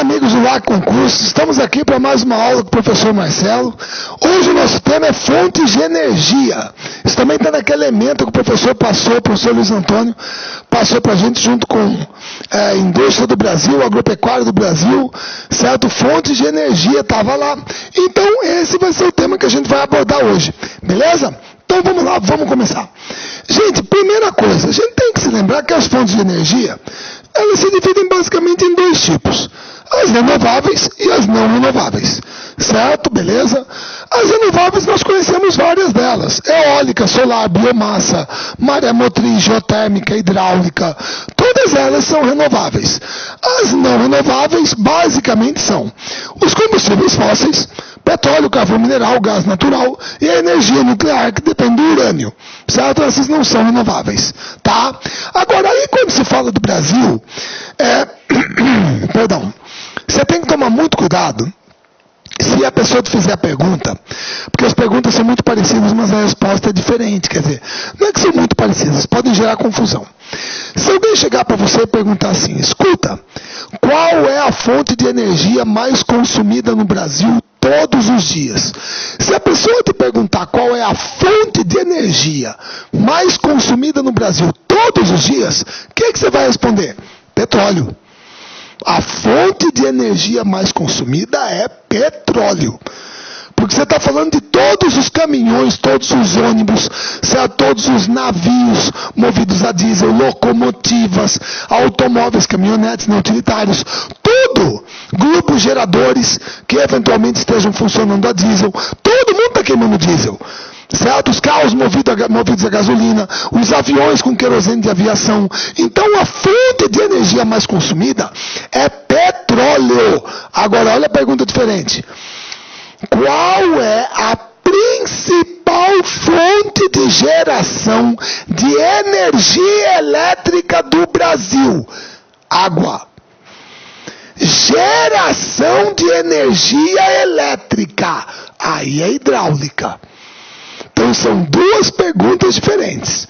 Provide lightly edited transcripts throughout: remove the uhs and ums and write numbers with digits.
amigos do LAC Concurso, estamos aqui para mais uma aula com o professor Marcelo. Hoje o nosso tema é fontes de energia. Isso também está naquele elemento que o professor passou, o professor Luiz Antônio, passou para a gente junto com a indústria do Brasil, agropecuária do Brasil, certo? Fontes de energia estava lá. Então esse vai ser o tema que a gente vai abordar hoje, beleza? Então vamos lá, vamos começar. Gente, primeira coisa, a gente tem que se lembrar que as fontes de energia, elas se dividem basicamente em dois tipos. As renováveis e as não renováveis. Certo? Beleza? As renováveis nós conhecemos várias delas. Eólica, solar, biomassa, maré motriz, geotérmica, hidráulica. Todas elas são renováveis. As não renováveis basicamente são os combustíveis fósseis, petróleo, carvão mineral, gás natural e a energia nuclear que depende do urânio. Certo? Essas não são renováveis. Tá? Agora, aí quando se fala do Brasil, perdão, você tem que tomar muito cuidado se a pessoa te fizer a pergunta, porque as perguntas são muito parecidas, mas a resposta é diferente. Quer dizer, não é que são muito parecidas, podem gerar confusão. Se alguém chegar para você e perguntar assim, escuta, qual é a fonte de energia mais consumida no Brasil todos os dias? Se a pessoa te perguntar qual é a fonte de energia mais consumida no Brasil todos os dias, o que você vai responder? Petróleo. A fonte de energia mais consumida é petróleo. Porque você está falando de todos os caminhões, todos os ônibus, todos os navios movidos a diesel, locomotivas, automóveis, caminhonetes não utilitários, tudo, grupos geradores que eventualmente estejam funcionando a diesel, todo mundo está queimando diesel. Certo? Os carros movidos a gasolina, os aviões com querosene de aviação. Então a fonte de energia mais consumida é petróleo. Agora olha a pergunta diferente. Qual é a principal fonte de geração de energia elétrica do Brasil? Água. Geração de energia elétrica. Aí é hidráulica. Então são duas perguntas diferentes.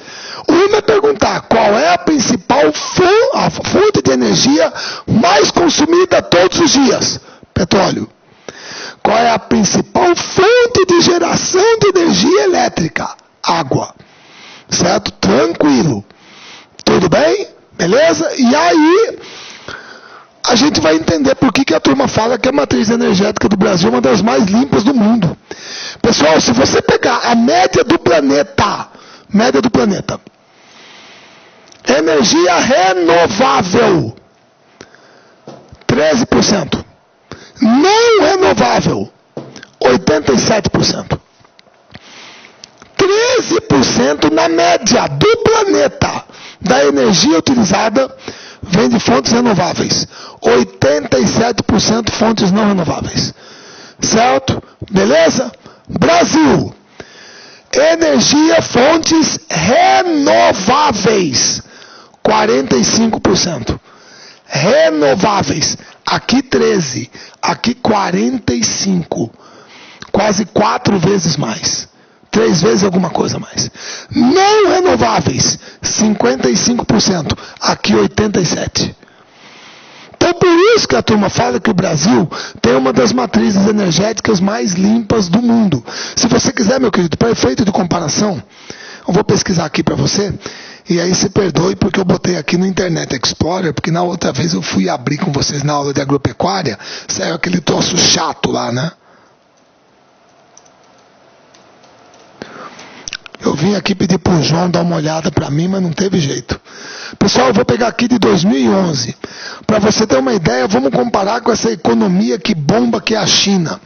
Uma é perguntar qual é a principal fonte de energia mais consumida todos os dias? Petróleo. Qual é a principal fonte de geração de energia elétrica? Água. Certo? Tranquilo. Tudo bem? Beleza? E aí a gente vai entender por que a turma fala que a matriz energética do Brasil é uma das mais limpas do mundo. Pessoal, se você pegar a média do planeta, energia renovável, 13%. Não renovável, 87%. 13% na média do planeta da energia utilizada vem de fontes renováveis. 87% fontes não renováveis. Certo? Beleza? Brasil. Energia, fontes renováveis. 45%. Renováveis. Aqui 13. Aqui 45. Quase 4 vezes mais. 3 vezes alguma coisa mais. Não renováveis. 55%. Aqui 87%. Então por isso que a turma fala que o Brasil tem uma das matrizes energéticas mais limpas do mundo. Se você quiser, meu querido, para efeito de comparação, eu vou pesquisar aqui para você, e aí se perdoe porque eu botei aqui no Internet Explorer, porque na outra vez eu fui abrir com vocês na aula de agropecuária, saiu aquele troço chato lá, né? Eu vim aqui pedir para o João dar uma olhada para mim, mas não teve jeito. Pessoal, eu vou pegar aqui de 2011. Para você ter uma ideia, vamos comparar com essa economia que bomba que é a China.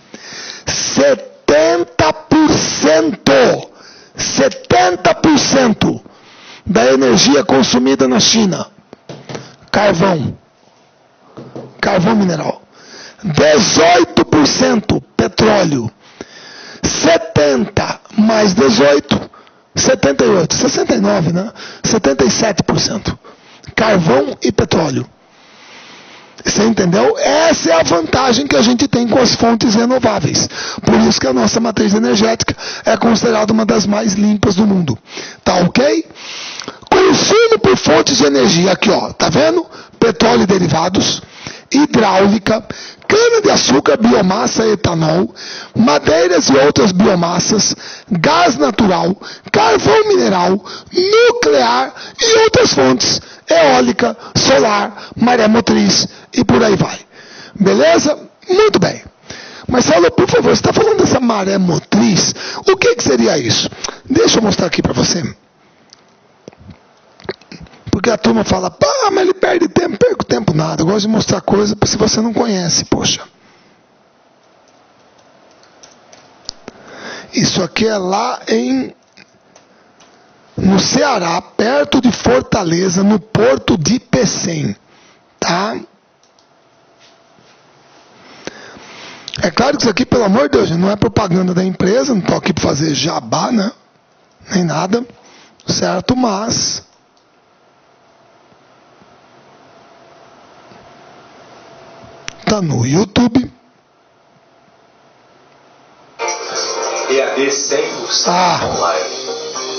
70% da energia consumida na China. Carvão mineral. 18% petróleo. 70 mais 18, 78, 69, né? 77%. Carvão e petróleo. Você entendeu? Essa é a vantagem que a gente tem com as fontes renováveis. Por isso que a nossa matriz energética é considerada uma das mais limpas do mundo. Tá ok? Consumo por fontes de energia. Aqui, ó. Tá vendo? Petróleo e derivados. hidráulica, cana-de-açúcar, biomassa, etanol, madeiras e outras biomassas, gás natural, carvão mineral, nuclear e outras fontes, eólica, solar, maré motriz e por aí vai. Beleza? Muito bem. Marcelo, por favor, você está falando dessa maré motriz? O que seria isso? Deixa eu mostrar aqui para você. Porque a turma fala, pá, mas ele perde tempo. Perco tempo nada. Eu gosto de mostrar coisa se você não conhece, poxa. Isso aqui é lá no Ceará, perto de Fortaleza, no porto de Pecém. Tá? É claro que isso aqui, pelo amor de Deus, não é propaganda da empresa, não estou aqui para fazer jabá, né? Nem nada, certo? Mas tá no YouTube. EAD 100% online.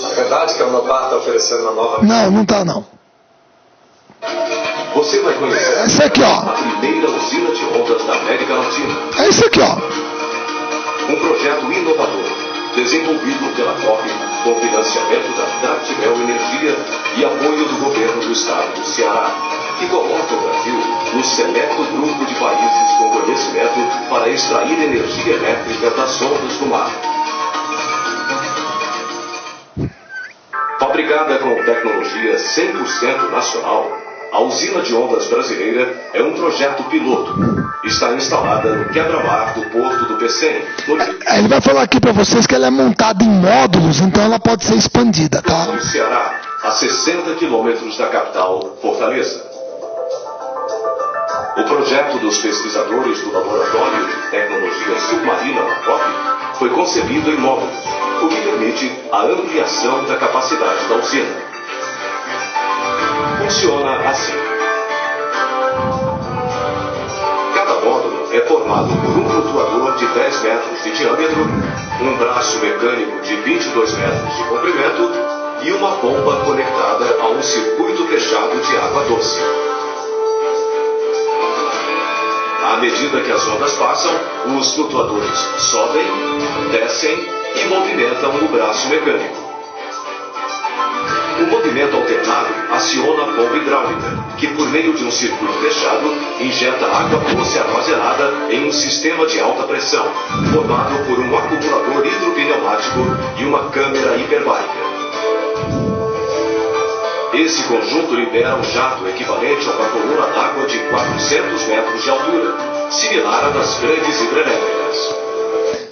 É verdade que a Unopar está oferecendo uma nova... Não tá não. Você vai conhecer esse aqui, ó. A primeira usina de ondas da América Latina. É esse aqui, ó. Um projeto inovador, desenvolvido pela COP, com financiamento da Tractimel Energia e apoio do governo do estado do Ceará, que coloca o Brasil no seleto grupo de países com conhecimento para extrair energia elétrica das ondas do mar. Fabricada com tecnologia 100% nacional, a usina de ondas brasileira é um projeto piloto. Está instalada no quebra-mar do Porto do Pecém. Ele vai falar aqui para vocês que ela é montada em módulos, então ela pode ser expandida, tá? No Ceará, a 60 quilômetros da capital, Fortaleza. O projeto dos pesquisadores do Laboratório de Tecnologia Submarina da COP foi concebido em módulos, o que permite a ampliação da capacidade da usina. Funciona assim. Cada módulo é formado por um flutuador de 10 metros de diâmetro, um braço mecânico de 22 metros de comprimento e uma bomba conectada a um circuito fechado de água doce. À medida que as ondas passam, os flutuadores sobem, descem e movimentam o braço mecânico. O movimento alternado aciona a bomba hidráulica, que por meio de um circuito fechado, injeta água doce armazenada em um sistema de alta pressão, formado por um acumulador hidropneumático e uma câmara hiperbárica. Esse conjunto libera um jato equivalente a uma coluna d'água de 400 metros de altura, similar à das grandes hidrelétricas.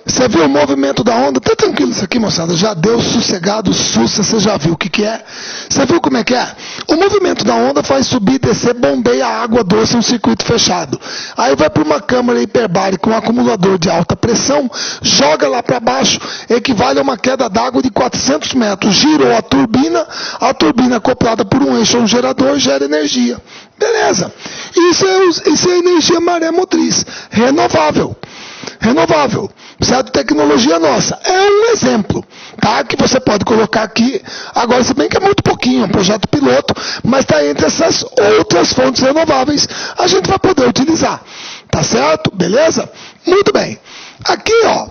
Você viu o movimento da onda? Tá tranquilo isso aqui, moçada. Já deu sossegado, sussa, você já viu o que é? Você viu como é que é? O movimento da onda faz subir e descer, bombeia a água doce em um circuito fechado. Aí vai para uma câmara hiperbárica com um acumulador de alta pressão, joga lá para baixo, equivale a uma queda d'água de 400 metros. Girou a turbina acoplada por um eixo a um gerador, gera energia. Beleza. Isso é energia maré motriz, renovável. Certo? Tecnologia nossa. É um exemplo, tá? Que você pode colocar aqui. Agora, se bem que é muito pouquinho, é um projeto piloto, mas está entre essas outras fontes renováveis, a gente vai poder utilizar. Tá certo? Beleza? Muito bem. Aqui, ó,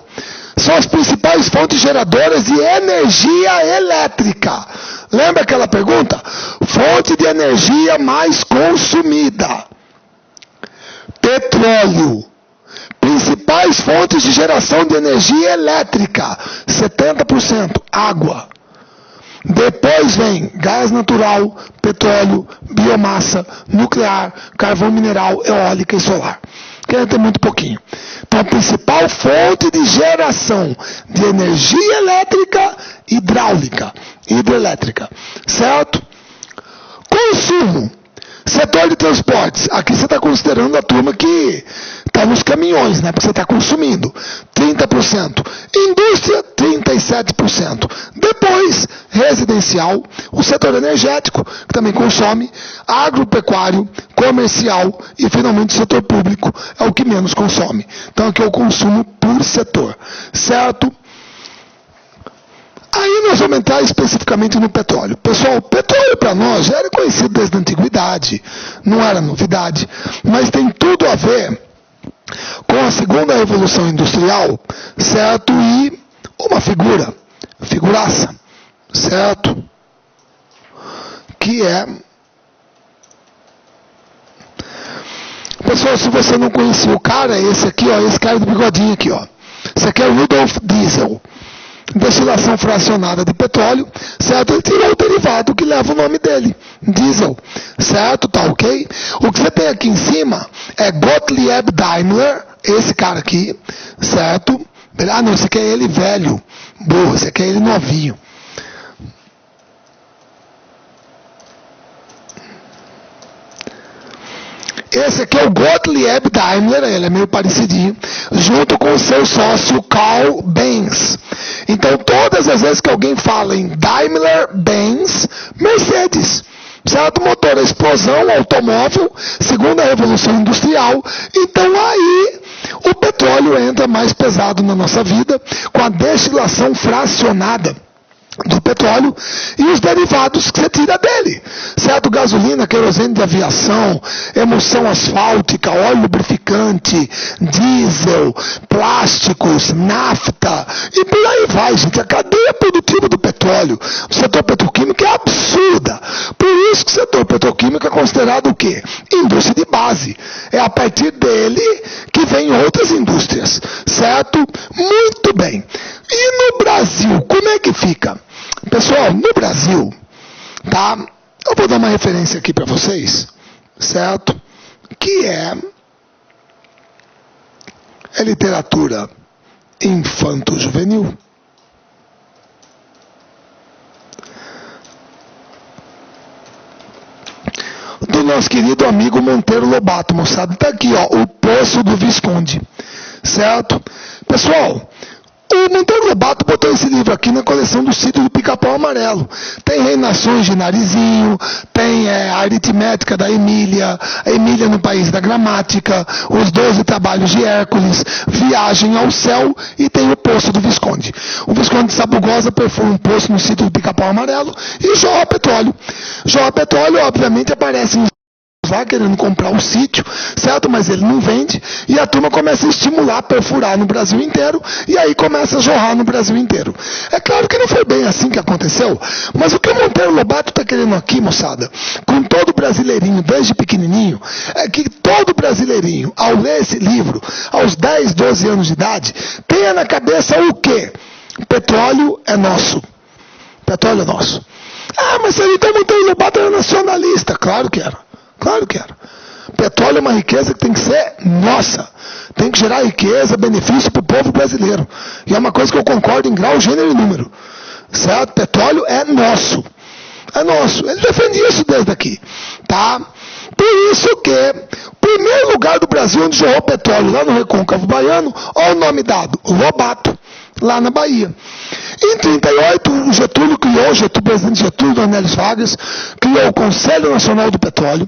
são as principais fontes geradoras de energia elétrica. Lembra aquela pergunta? Fonte de energia mais consumida. Petróleo. Principais fontes de geração de energia elétrica, 70%, água. Depois vem gás natural, petróleo, biomassa, nuclear, carvão mineral, eólica e solar. Que tem muito pouquinho. Então, a principal fonte de geração de energia elétrica, hidrelétrica. Certo? Consumo. Setor de transportes. Aqui você está considerando a turma que está nos caminhões, né? Porque você está consumindo. 30%. Indústria, 37%. Depois, residencial, o setor energético, que também consome, agropecuário, comercial e, finalmente, o setor público é o que menos consome. Então, aqui é o consumo por setor. Certo? Aí nós vamos entrar especificamente no petróleo. Pessoal, o petróleo para nós já era conhecido desde a antiguidade, não era novidade, mas tem tudo a ver com a segunda revolução industrial, certo? E uma figuraça, certo? Que é... Pessoal, se você não conhecia o cara, esse aqui, ó, esse cara do bigodinho aqui, ó. Esse aqui é o Rudolf Diesel. Destilação fracionada de petróleo, certo? Ele tirou o derivado que leva o nome dele, diesel, certo? Tá ok? O que você tem aqui em cima é Gottlieb Daimler, esse cara aqui, certo? Ah, não, esse aqui é ele velho, burro, esse aqui é ele novinho. Esse aqui é o Gottlieb Daimler, ele é meio parecidinho, junto com o seu sócio Carl Benz. Então, todas as vezes que alguém fala em Daimler-Benz, Mercedes, certo? Motor a explosão, automóvel, segunda revolução industrial. Então, aí, o petróleo entra mais pesado na nossa vida, com a destilação fracionada do petróleo e os derivados que você tira dele, certo? Gasolina, querosene de aviação, emulsão asfáltica, óleo lubrificante, diesel, plásticos, nafta e por aí vai, gente. A cadeia produtiva do petróleo, o setor petroquímico é absurda. Por isso que o setor petroquímico é considerado o quê? Indústria de base. É a partir dele que vem outras indústrias, certo? Muito bem. E no Brasil, como é que fica? Pessoal, no Brasil, tá? Eu vou dar uma referência aqui para vocês, certo? Que é literatura infanto-juvenil. Do nosso querido amigo Monteiro Lobato, moçada. Tá aqui, ó, O Poço do Visconde, certo? Pessoal, o Monteiro Lobato botou esse livro aqui na coleção do Sítio do Pica-Pau Amarelo. Tem Reinações de Narizinho, tem a Aritmética da Emília, a Emília no País da Gramática, Os 12 Trabalhos de Hércules, Viagem ao Céu e tem O Poço do Visconde. O Visconde de Sabugosa perfura um poço no Sítio do Pica-Pau Amarelo e jorra petróleo. Jorra petróleo, obviamente, aparece em lá querendo comprar o sítio, certo? Mas ele não vende e a turma começa a estimular, perfurar no Brasil inteiro e aí começa a jorrar no Brasil inteiro. É claro que não foi bem assim que aconteceu, mas o que o Monteiro Lobato está querendo aqui, moçada, com todo brasileirinho, desde pequenininho, é que todo brasileirinho, ao ler esse livro, aos 10, 12 anos de idade, tenha na cabeça o quê? Petróleo é nosso. Petróleo é nosso. Ah, mas ele então Monteiro Lobato era nacionalista. Claro que era. Claro que era. Petróleo é uma riqueza que tem que ser nossa. Tem que gerar riqueza, benefício para o povo brasileiro. E é uma coisa que eu concordo em grau, gênero e número. Certo? Petróleo é nosso. É nosso. Ele defende isso desde aqui. Tá? Por isso que, primeiro lugar do Brasil onde jorrou petróleo, lá no Recôncavo Baiano, olha o nome dado, Lobato, lá na Bahia. Em 1938, o presidente Getúlio Dornelles Vargas, criou o Conselho Nacional do Petróleo.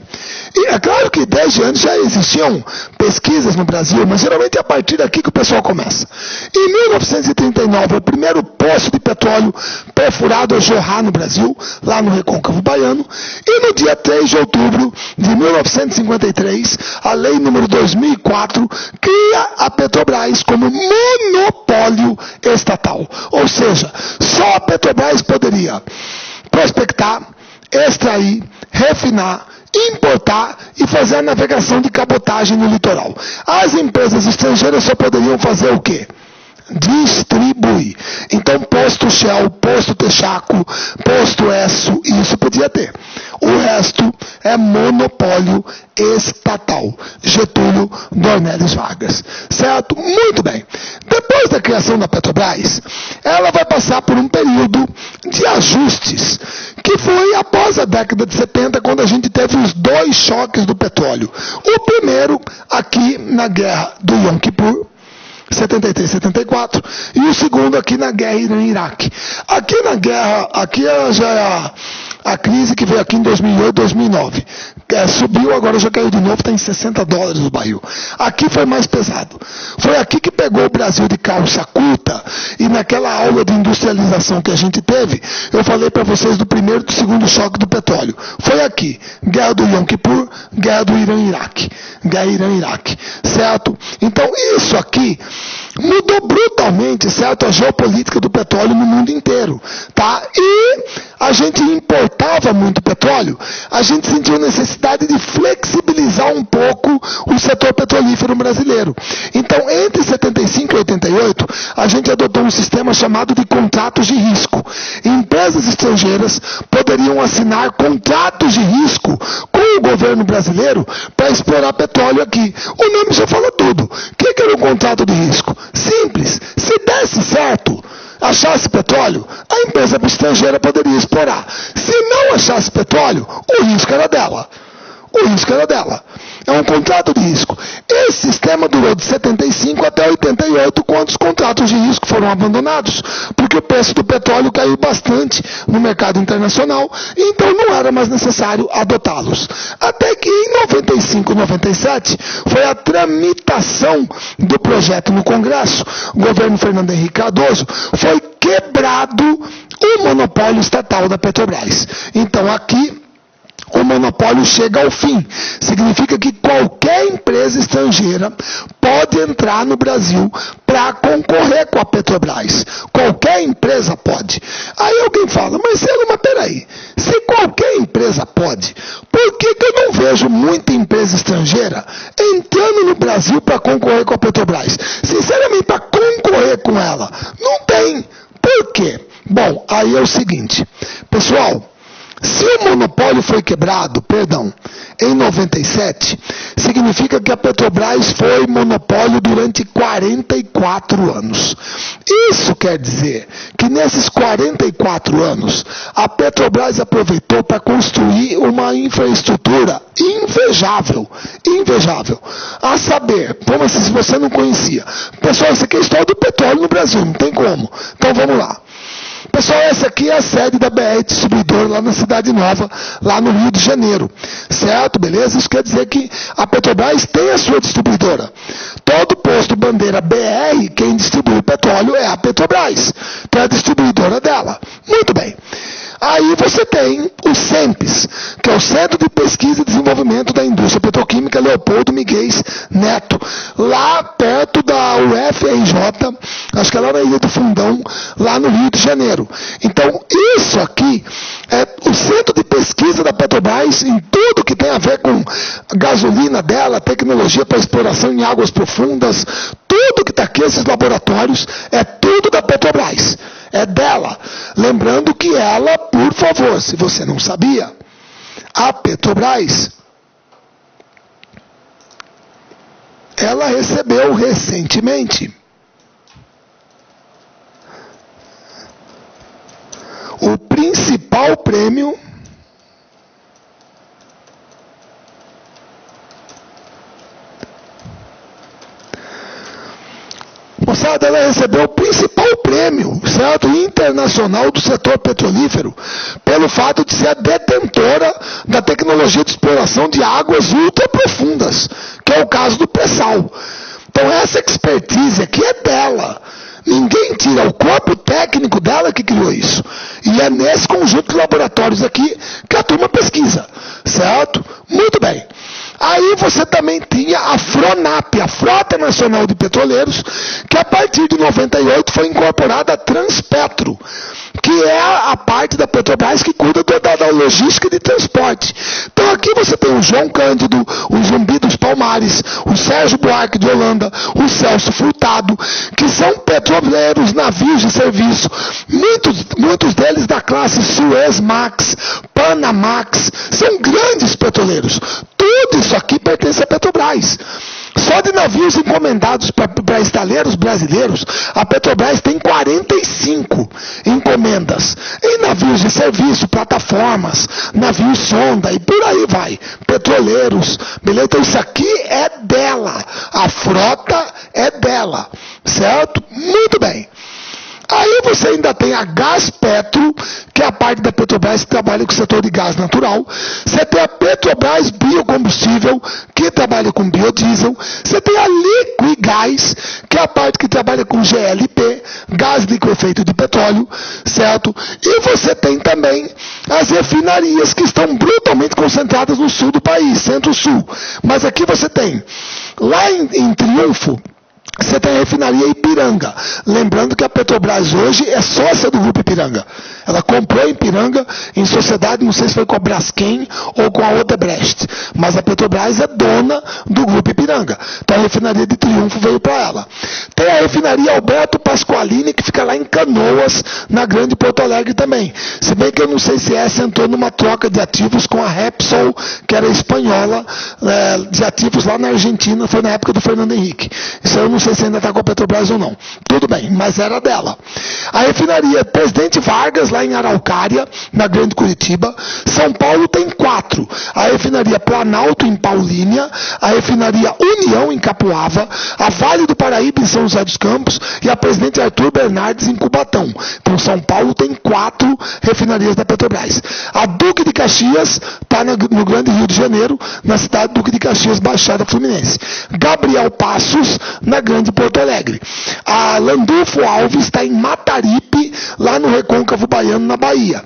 E é claro que desde antes já existiam pesquisas no Brasil, mas geralmente é a partir daqui que o pessoal começa. Em 1939, o primeiro poço de petróleo perfurado a jorrar no Brasil, lá no Recôncavo Baiano. E no dia 3 de outubro de 1953, a Lei número 2004 cria a Petrobras como monopólio estatal. Ou seja, só a Petrobras poderia prospectar, extrair, refinar, importar e fazer a navegação de cabotagem no litoral. As empresas estrangeiras só poderiam fazer o quê? Distribuir. Então, posto Shell, posto Texaco, posto Esso, isso podia ter. O resto é monopólio estatal. Getúlio Dornelles Vargas. Certo? Muito bem. Depois da criação da Petrobras, ela vai passar por um período de ajustes, que foi após a década de 70, quando a gente teve os dois choques do petróleo. O primeiro, aqui na guerra do Yom Kippur, 73, 74, e o segundo aqui na guerra Irã-Iraque. Aqui na guerra, aqui já é a crise que veio aqui em 2008, 2009. Subiu, agora já caiu de novo, está em $60 o barril. Aqui foi mais pesado. Foi aqui que pegou o Brasil de calça curta, e naquela aula de industrialização que a gente teve, eu falei para vocês do primeiro e do segundo choque do petróleo. Foi aqui, guerra do Yom Kippur, guerra do Irã-Iraque. Guerra Irã-Iraque, certo? Então isso aqui mudou brutalmente, certo, a geopolítica do petróleo no mundo inteiro, tá? E a gente importava muito petróleo, a gente sentiu necessidade de flexibilizar um pouco o setor petrolífero brasileiro. Então, entre 75 e 88, a gente adotou um sistema chamado de contratos de risco. Empresas estrangeiras poderiam assinar contratos de risco com o governo brasileiro para explorar petróleo aqui. O nome já fala tudo. O que era um contrato de risco? Simples. Se desse certo, achasse petróleo, a empresa estrangeira poderia explorar. Se não achasse petróleo, o risco era dela. O risco era dela. É um contrato de risco. Esse sistema durou de 75 até 88, quando os contratos de risco foram abandonados, porque o preço do petróleo caiu bastante no mercado internacional, então não era mais necessário adotá-los. Até que em 95, 97, foi a tramitação do projeto no Congresso, o governo Fernando Henrique Cardoso, foi quebrado o monopólio estatal da Petrobras. Então aqui, o monopólio chega ao fim. Significa que qualquer empresa estrangeira pode entrar no Brasil para concorrer com a Petrobras. Qualquer empresa pode. Aí alguém fala, mas peraí, se qualquer empresa pode, por que eu não vejo muita empresa estrangeira entrando no Brasil para concorrer com a Petrobras? Sinceramente, para concorrer com ela, não tem. Por quê? Bom, aí é o seguinte, pessoal, se o monopólio foi quebrado, em 97, significa que a Petrobras foi monopólio durante 44 anos. Isso quer dizer que nesses 44 anos, a Petrobras aproveitou para construir uma infraestrutura invejável. A saber, como se você não conhecia. Pessoal, isso aqui é a história do petróleo no Brasil, não tem como. Então vamos lá. Pessoal, essa aqui é a sede da BR Distribuidora lá na Cidade Nova, lá no Rio de Janeiro. Certo? Beleza? Isso quer dizer que a Petrobras tem a sua distribuidora. Todo posto bandeira BR, quem distribui petróleo é a Petrobras. Então é a distribuidora dela. Muito bem. Aí você tem o CENPES, que é o Centro de Pesquisa e Desenvolvimento da Indústria Petroquímica Leopoldo Miguel Neto, lá perto da UFRJ, acho que é lá na Ilha do Fundão, lá no Rio de Janeiro. Então, isso aqui é o Centro de Pesquisa da Petrobras em tudo que tem a ver com a gasolina dela, tecnologia para exploração em águas profundas, tudo que está aqui, esses laboratórios, é tudo da Petrobras. É dela. Lembrando que ela, por favor, se você não sabia, a Petrobras, ela recebeu recentemente o principal prêmio moçada, ela recebeu o principal prêmio, certo, internacional do setor petrolífero, pelo fato de ser a detentora da tecnologia de exploração de águas ultraprofundas, que é o caso do pré-sal. Então essa expertise aqui é dela. Ninguém tira, o corpo técnico dela que criou isso. E é nesse conjunto de laboratórios aqui que a turma pesquisa, certo? Muito bem. Aí você também tinha a FRONAP, a Frota Nacional de Petroleiros, que a partir de 98 foi incorporada a Transpetro, que é a parte da Petrobras que cuida da logística de transporte. Então aqui você tem o João Cândido, o Zumbi dos Palmares, o Sérgio Buarque de Holanda, o Celso Furtado, que são petroleiros, navios de serviço, muitos deles da classe Suez Max, Panamax, são grandes petroleiros. Tudo isso aqui pertence à Petrobras. Só de navios encomendados para estaleiros brasileiros, a Petrobras tem 45 encomendas. Em navios de serviço, plataformas, navios sonda e por aí vai. Petroleiros, beleza? Então isso aqui é dela. A frota é dela. Certo? Muito bem. Aí você ainda tem a Gaspetro, que é a parte da Petrobras que trabalha com o setor de gás natural. Você tem a Petrobras Biocombustível, que trabalha com biodiesel. Você tem a Liquigás, que é a parte que trabalha com GLP, gás liquefeito de petróleo, certo? E você tem também as refinarias que estão brutalmente concentradas no sul do país, centro-sul. Mas aqui você tem, lá em Triunfo, você tem a refinaria Ipiranga. Lembrando que a Petrobras hoje é sócia do Grupo Ipiranga. Ela comprou Ipiranga em sociedade, não sei se foi com a Braskem ou com a Odebrecht. Mas a Petrobras é dona do Grupo Ipiranga. Então a refinaria de Triunfo veio para ela. Tem a refinaria Alberto Pasqualini, que fica lá em Canoas, na Grande Porto Alegre também. Se bem que eu não sei se essa entrou numa troca de ativos com a Repsol, que era espanhola, de ativos lá na Argentina, foi na época do Fernando Henrique. Isso eu não sei se ainda está com a Petrobras ou não. Tudo bem, mas era dela. A refinaria Presidente Vargas, lá em Araucária, na Grande Curitiba. São Paulo tem 4. A refinaria Planalto, em Paulínia. A refinaria União, em Capuava. A Vale do Paraíba, em São José dos Campos. E a Presidente Arthur Bernardes, em Cubatão. Então, São Paulo tem 4 refinarias da Petrobras. A Duque de Caxias está no Grande Rio de Janeiro, na cidade Duque de Caxias, Baixada Fluminense. Gabriel Passos, na Grande Porto Alegre. A Landulfo Alves está em Mataripe, lá no Recôncavo Baiano, na Bahia.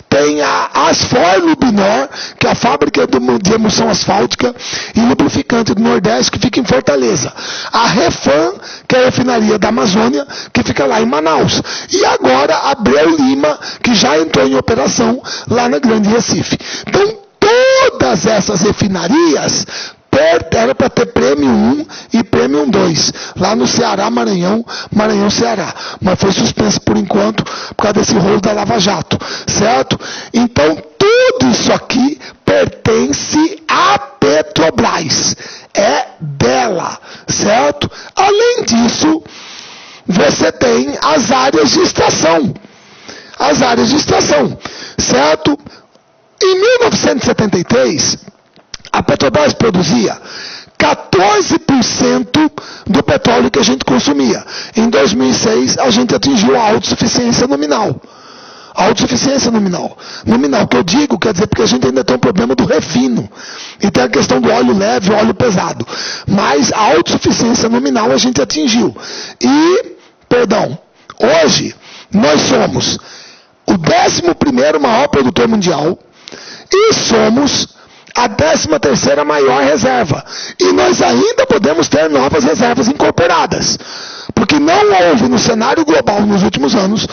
Tem a Asfor Lubinor, que é a fábrica de emulsão asfáltica e lubrificante do Nordeste, que fica em Fortaleza. A Refan, que é a refinaria da Amazônia, que fica lá em Manaus. E agora a Abreu Lima, que já entrou em operação lá na Grande Recife. Então, todas essas refinarias era para ter Prêmio 1 e Prêmio 2, lá no Ceará, Maranhão, Ceará. Mas foi suspenso por enquanto, por causa desse rolo da Lava Jato, certo? Então, tudo isso aqui pertence à Petrobras. É dela, certo? Além disso, você tem as áreas de extração. As áreas de extração, certo? Em 1973... a Petrobras produzia 14% do petróleo que a gente consumia. Em 2006, a gente atingiu a autossuficiência nominal. A autossuficiência nominal. Nominal, que eu digo, quer dizer, porque a gente ainda tem um problema do refino. E tem a questão do óleo leve e óleo pesado. Mas a autossuficiência nominal a gente atingiu. Hoje, nós somos o 11º maior produtor mundial e somos a 13ª maior reserva. E nós ainda podemos ter novas reservas incorporadas. Porque não houve no cenário global nos últimos anos,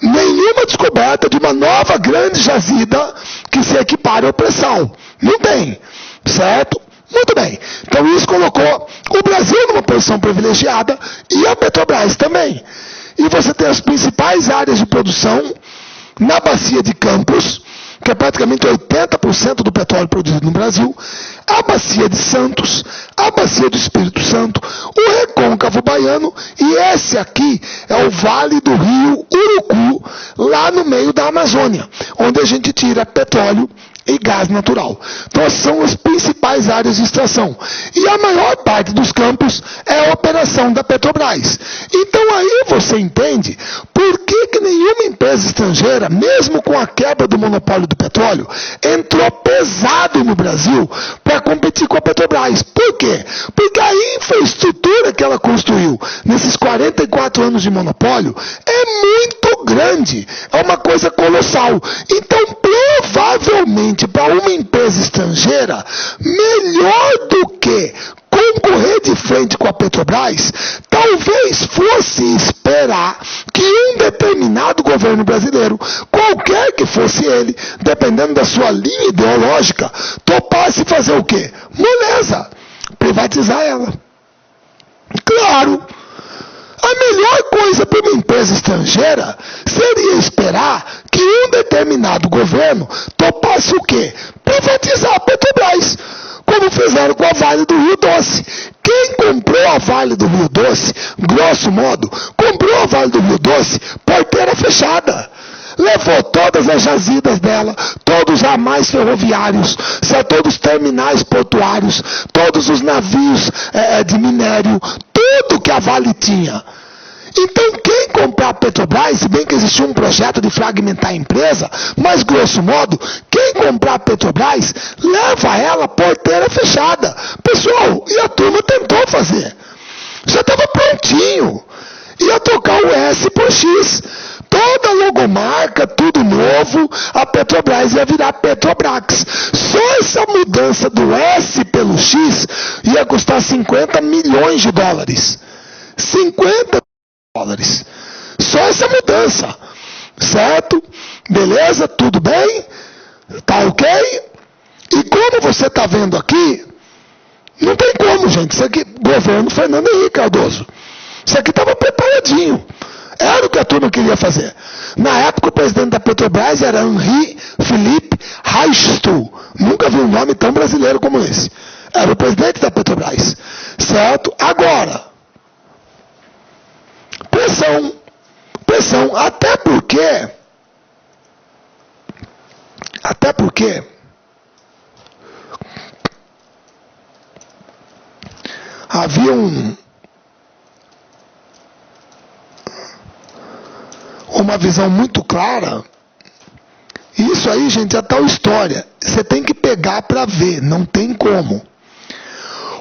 nenhuma descoberta de uma nova grande jazida que se equipare ao pré-sal. Não tem, certo? Muito bem. Então isso colocou o Brasil numa posição privilegiada e a Petrobras também. E você tem as principais áreas de produção na bacia de Campos, que é praticamente 80% do petróleo produzido no Brasil, a bacia de Santos, a bacia do Espírito Santo, o Recôncavo Baiano, e esse aqui é o Vale do Rio Urucu, lá no meio da Amazônia, onde a gente tira petróleo e gás natural. Então são as principais áreas de extração. E a maior parte dos campos é a operação da Petrobras. Então aí você entende por que nenhuma empresa estrangeira, mesmo com a quebra do monopólio do petróleo, entrou pesado no Brasil para competir com a Petrobras. Por quê? Porque a infraestrutura que ela construiu nesses 44 anos de monopólio é muito grande. É uma coisa colossal. Então, provavelmente, para uma empresa estrangeira, melhor do que concorrer de frente com a Petrobras, talvez fosse esperar que um determinado governo brasileiro, qualquer que fosse ele, dependendo da sua linha ideológica, topasse fazer o quê? Moleza, privatizar ela. Claro. A melhor coisa para uma empresa estrangeira seria esperar que um determinado governo topasse o quê? Privatizar a Petrobras, como fizeram com a Vale do Rio Doce. Quem comprou a Vale do Rio Doce, grosso modo, comprou a Vale do Rio Doce, porteira fechada. Levou todas as jazidas dela, todos os ramais ferroviários, todos os terminais portuários, todos os navios de minério, tudo que a Vale tinha. Então, quem comprar a Petrobras, se bem que existiu um projeto de fragmentar a empresa, mas, grosso modo, quem comprar a Petrobras, leva ela porteira fechada. Pessoal, e a turma tentou fazer. Já estava prontinho. Ia trocar o S por X. Toda a logomarca, tudo novo, a Petrobras ia virar Petrobras. Só essa mudança do S pelo X ia custar 50 milhões de dólares. 50 dólares. Só essa mudança. Certo? Beleza? Tudo bem? Tá ok? E como você está vendo aqui, não tem como, gente. Isso aqui, governo Fernando Henrique Cardoso. Isso aqui estava preparadinho. Era o que a turma queria fazer. Na época, o presidente da Petrobras era Henri Philippe Reichstuhl. Nunca vi um nome tão brasileiro como esse. Era o presidente da Petrobras. Certo? Agora, pressão. Pressão. Até porque havia uma visão muito clara. Isso aí, gente, é tal história. Você tem que pegar para ver, não tem como.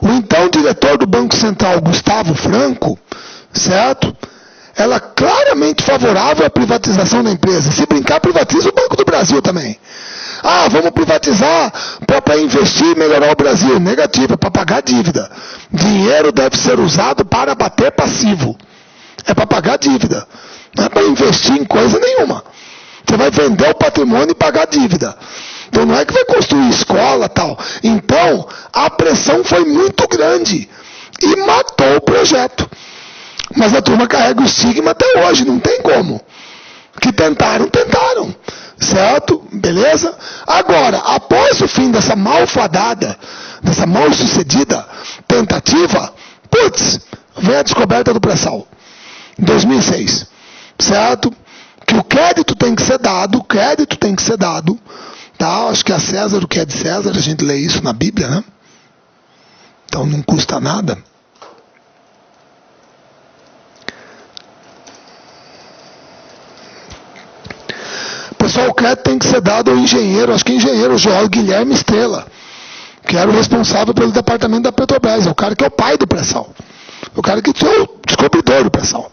O então diretor do Banco Central, Gustavo Franco, certo? Ela claramente favorável à privatização da empresa. Se brincar, privatiza o Banco do Brasil também. Ah, vamos privatizar para investir e melhorar o Brasil. Negativa, para pagar dívida. Dinheiro deve ser usado para bater passivo. É para pagar dívida. Não é para investir em coisa nenhuma. Você vai vender o patrimônio e pagar dívida. Então não é que vai construir escola e tal. Então, a pressão foi muito grande. E matou o projeto. Mas a turma carrega o estigma até hoje, não tem como. Que tentaram. Certo? Beleza? Agora, após o fim dessa malfadada, dessa mal sucedida tentativa, vem a descoberta do pré-sal. Em 2006. Certo? Que o crédito tem que ser dado, tá? Acho que a César o que é de César, a gente lê isso na Bíblia, né? Então não custa nada. Pessoal, o crédito tem que ser dado ao engenheiro, acho que é engenheiro João Guilherme Estrela, que era o responsável pelo departamento da Petrobras, é o cara que é o pai do pré-sal, o cara que é o descobridor do pré-sal.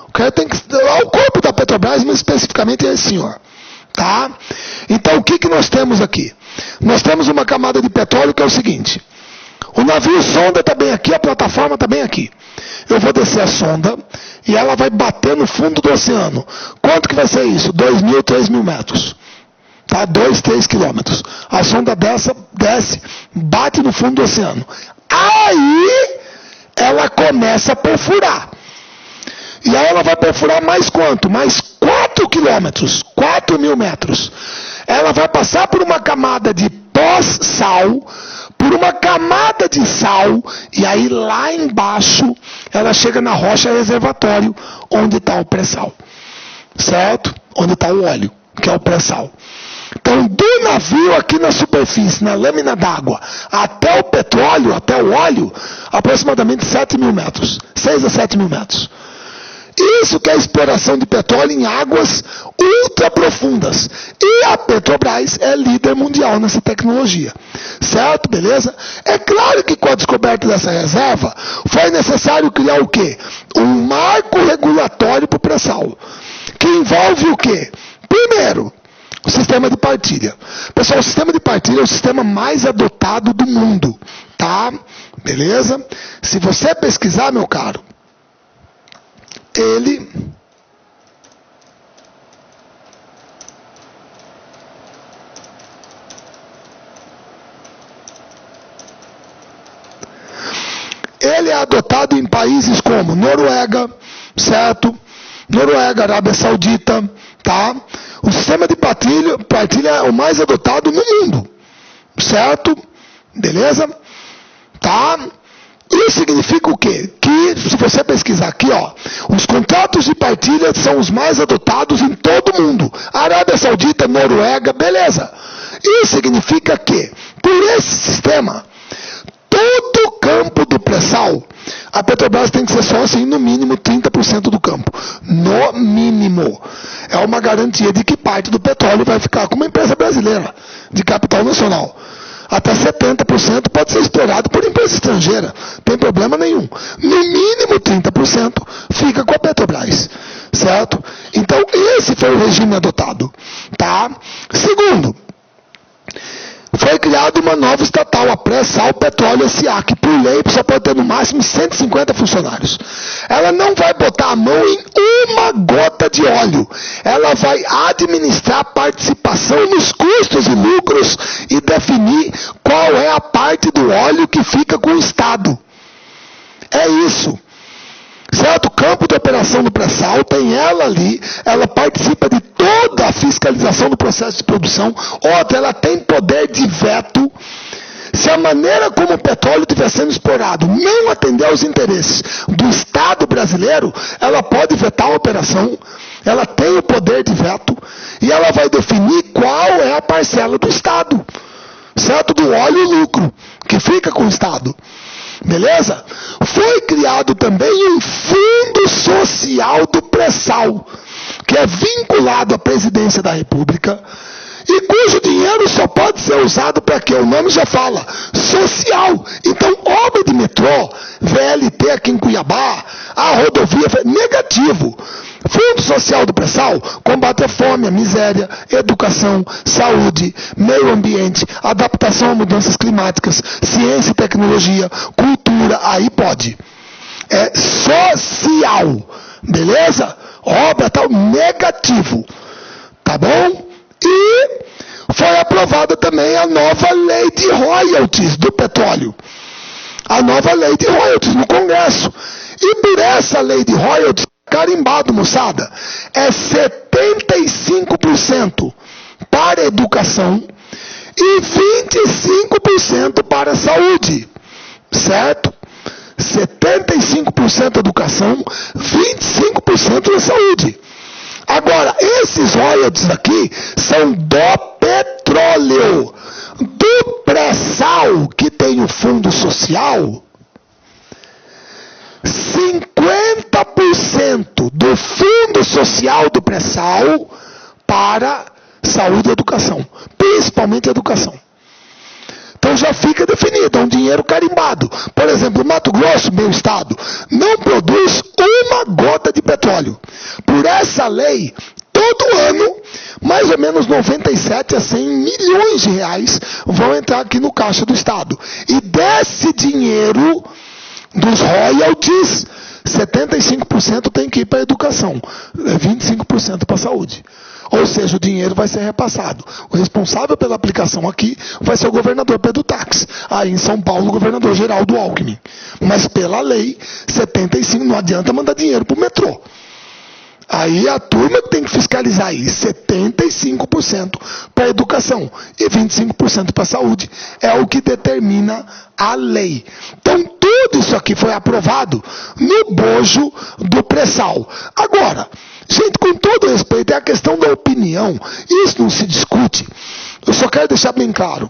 O cara tem que o corpo da Petrobras, mas especificamente é esse senhor. Tá? Então o que nós temos aqui? Nós temos uma camada de petróleo que é o seguinte: o navio sonda está bem aqui, a plataforma está bem aqui. Eu vou descer a sonda e ela vai bater no fundo do oceano. Quanto que vai ser isso? 2.000, 3.000 metros. Tá? 2, 3 quilômetros. A sonda desce, bate no fundo do oceano. Aí ela começa a perfurar. E aí ela vai perfurar mais quanto? Mais 4 quilômetros, 4.000 metros. Ela vai passar por uma camada de pós-sal, por uma camada de sal, e aí lá embaixo ela chega na rocha reservatório, onde está o pré-sal. Certo? Onde está o óleo, que é o pré-sal. Então, do navio aqui na superfície, na lâmina d'água, até o petróleo, até o óleo, aproximadamente 7.000 metros. 6 a 7.000 metros. Isso que é a exploração de petróleo em águas ultra profundas. E a Petrobras é líder mundial nessa tecnologia. Certo? Beleza? É claro que com a descoberta dessa reserva, foi necessário criar o quê? Um marco regulatório para o pré-sal. Que envolve o quê? Primeiro, o sistema de partilha. Pessoal, o sistema de partilha é o sistema mais adotado do mundo. Tá? Beleza? Se você pesquisar, meu caro, ele é adotado em países como Noruega, certo? Noruega, Arábia Saudita, tá? O sistema de partilha é o mais adotado no mundo, certo? Beleza? Tá? Isso significa o quê? Que, se você pesquisar aqui, ó, os contratos de partilha são os mais adotados em todo o mundo. Arábia Saudita, Noruega, beleza. Isso significa que, por esse sistema, todo o campo do pré-sal, a Petrobras tem que ser só assim, no mínimo 30% do campo. No mínimo. É uma garantia de que parte do petróleo vai ficar com uma empresa brasileira, de capital nacional. Até 70% pode ser explorado por empresa estrangeira. Tem problema nenhum. No mínimo 30% fica com a Petrobras. Certo? Então, esse foi o regime adotado. Tá? Segundo, foi criada uma nova estatal, a Pré-Sal Petróleo S.A., que por lei só pode ter no máximo 150 funcionários. Ela não vai botar a mão em uma gota de óleo. Ela vai administrar a participação nos custos e lucros e definir qual é a parte do óleo que fica com o Estado. É isso. Certo? O campo de operação do pré-sal tem ela ali, ela participa de toda a fiscalização do processo de produção, outra, ela tem poder de veto. Se a maneira como o petróleo estiver sendo explorado não atender aos interesses do Estado brasileiro, ela pode vetar a operação, ela tem o poder de veto e ela vai definir qual é a parcela do Estado, certo? Do óleo e lucro, que fica com o Estado. Beleza? Foi criado também um fundo social do pré-sal, que é vinculado à presidência da República, e cujo dinheiro só pode ser usado para quê? O nome já fala, social. Então, obra de metrô, VLT aqui em Cuiabá, a rodovia, negativo. Fundo Social do Pré-Sal combate a fome, a miséria, educação, saúde, meio ambiente, adaptação a mudanças climáticas, ciência e tecnologia, cultura, aí pode. É social, beleza? Obra tal, negativo, tá bom? E foi aprovada também a nova lei de royalties do petróleo. A nova lei de royalties no Congresso. E por essa lei de royalties, carimbado, moçada, é 75% para a educação e 25% para a saúde, certo? 75% educação, 25% na saúde. Agora, esses royalties aqui são do petróleo, do pré-sal, que tem o fundo social. 50% do fundo social do pré-sal para saúde e educação, principalmente educação. Então já fica definido, é um dinheiro carimbado. Por exemplo, Mato Grosso, meu estado, não produz uma gota de petróleo. Por essa lei, todo ano, mais ou menos 97 a 100 milhões de reais vão entrar aqui no caixa do estado. E desse dinheiro dos royalties, 75% tem que ir para a educação, 25% para a saúde. Ou seja, o dinheiro vai ser repassado. O responsável pela aplicação aqui vai ser o governador Pedro Tax. Aí em São Paulo, o governador Geraldo Alckmin. Mas pela lei, 75%, não adianta mandar dinheiro para o metrô. Aí a turma que tem que fiscalizar aí, 75% para a educação e 25% para a saúde. É o que determina a lei. Então tudo isso aqui foi aprovado no bojo do pré-sal. Agora, gente, com todo respeito, é a questão da opinião. Isso não se discute. Eu só quero deixar bem claro.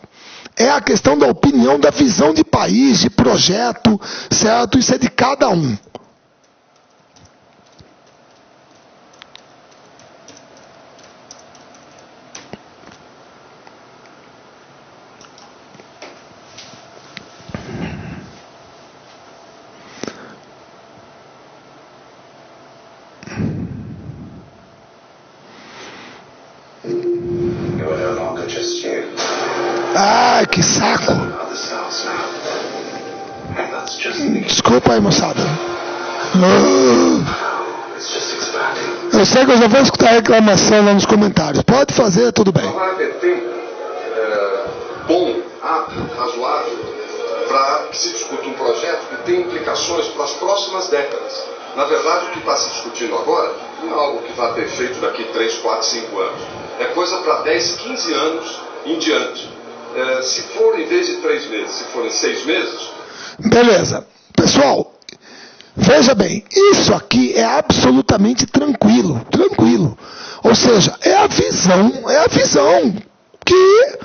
É a questão da opinião, da visão de país, de projeto, certo? Isso é de cada um. Ai, que saco. Desculpa aí, moçada. Eu sei que eu já vou escutar a reclamação lá nos comentários. Pode fazer, tudo bem. Não vai haver tempo bom, apto, razoável, para que se discuta um projeto que tem implicações para as próximas décadas. Na verdade, o que está se discutindo agora não é algo que vai ter efeito daqui 3, 4, 5 anos. É coisa para 10, 15 anos em diante. Se for em vez de 3 meses, se forem 6 meses... Beleza. Pessoal, veja bem, isso aqui é absolutamente tranquilo. Tranquilo. Ou seja, é a visão que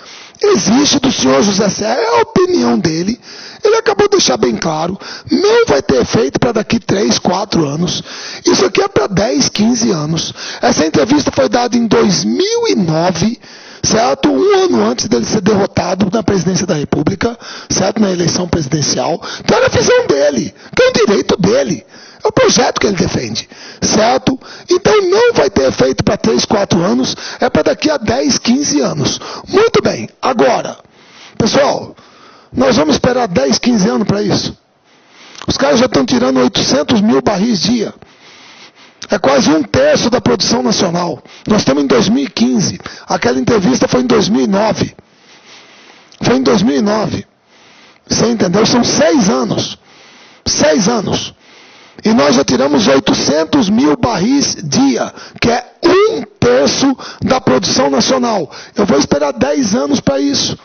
existe do senhor José Serra, é a opinião dele. Ele acabou de deixar bem claro, não vai ter efeito para daqui 3, 4 anos. Isso aqui é para 10, 15 anos. Essa entrevista foi dada em 2009, certo? Um ano antes dele ser derrotado na presidência da República, certo? Na eleição presidencial. Então era a visão dele, que é um direito dele. É o projeto que ele defende, certo? Então não vai ter efeito para 3, 4 anos, é para daqui a 10, 15 anos. Muito bem, agora, pessoal, nós vamos esperar 10, 15 anos para isso. Os caras já estão tirando 800 mil barris dia. É quase 1/3 da produção nacional. Nós estamos em 2015. Aquela entrevista foi em 2009. Foi em 2009. Você entendeu? São 6 anos. 6 anos. E nós já tiramos 800 mil barris dia, que é 1/3 da produção nacional. Eu vou esperar 10 anos para isso.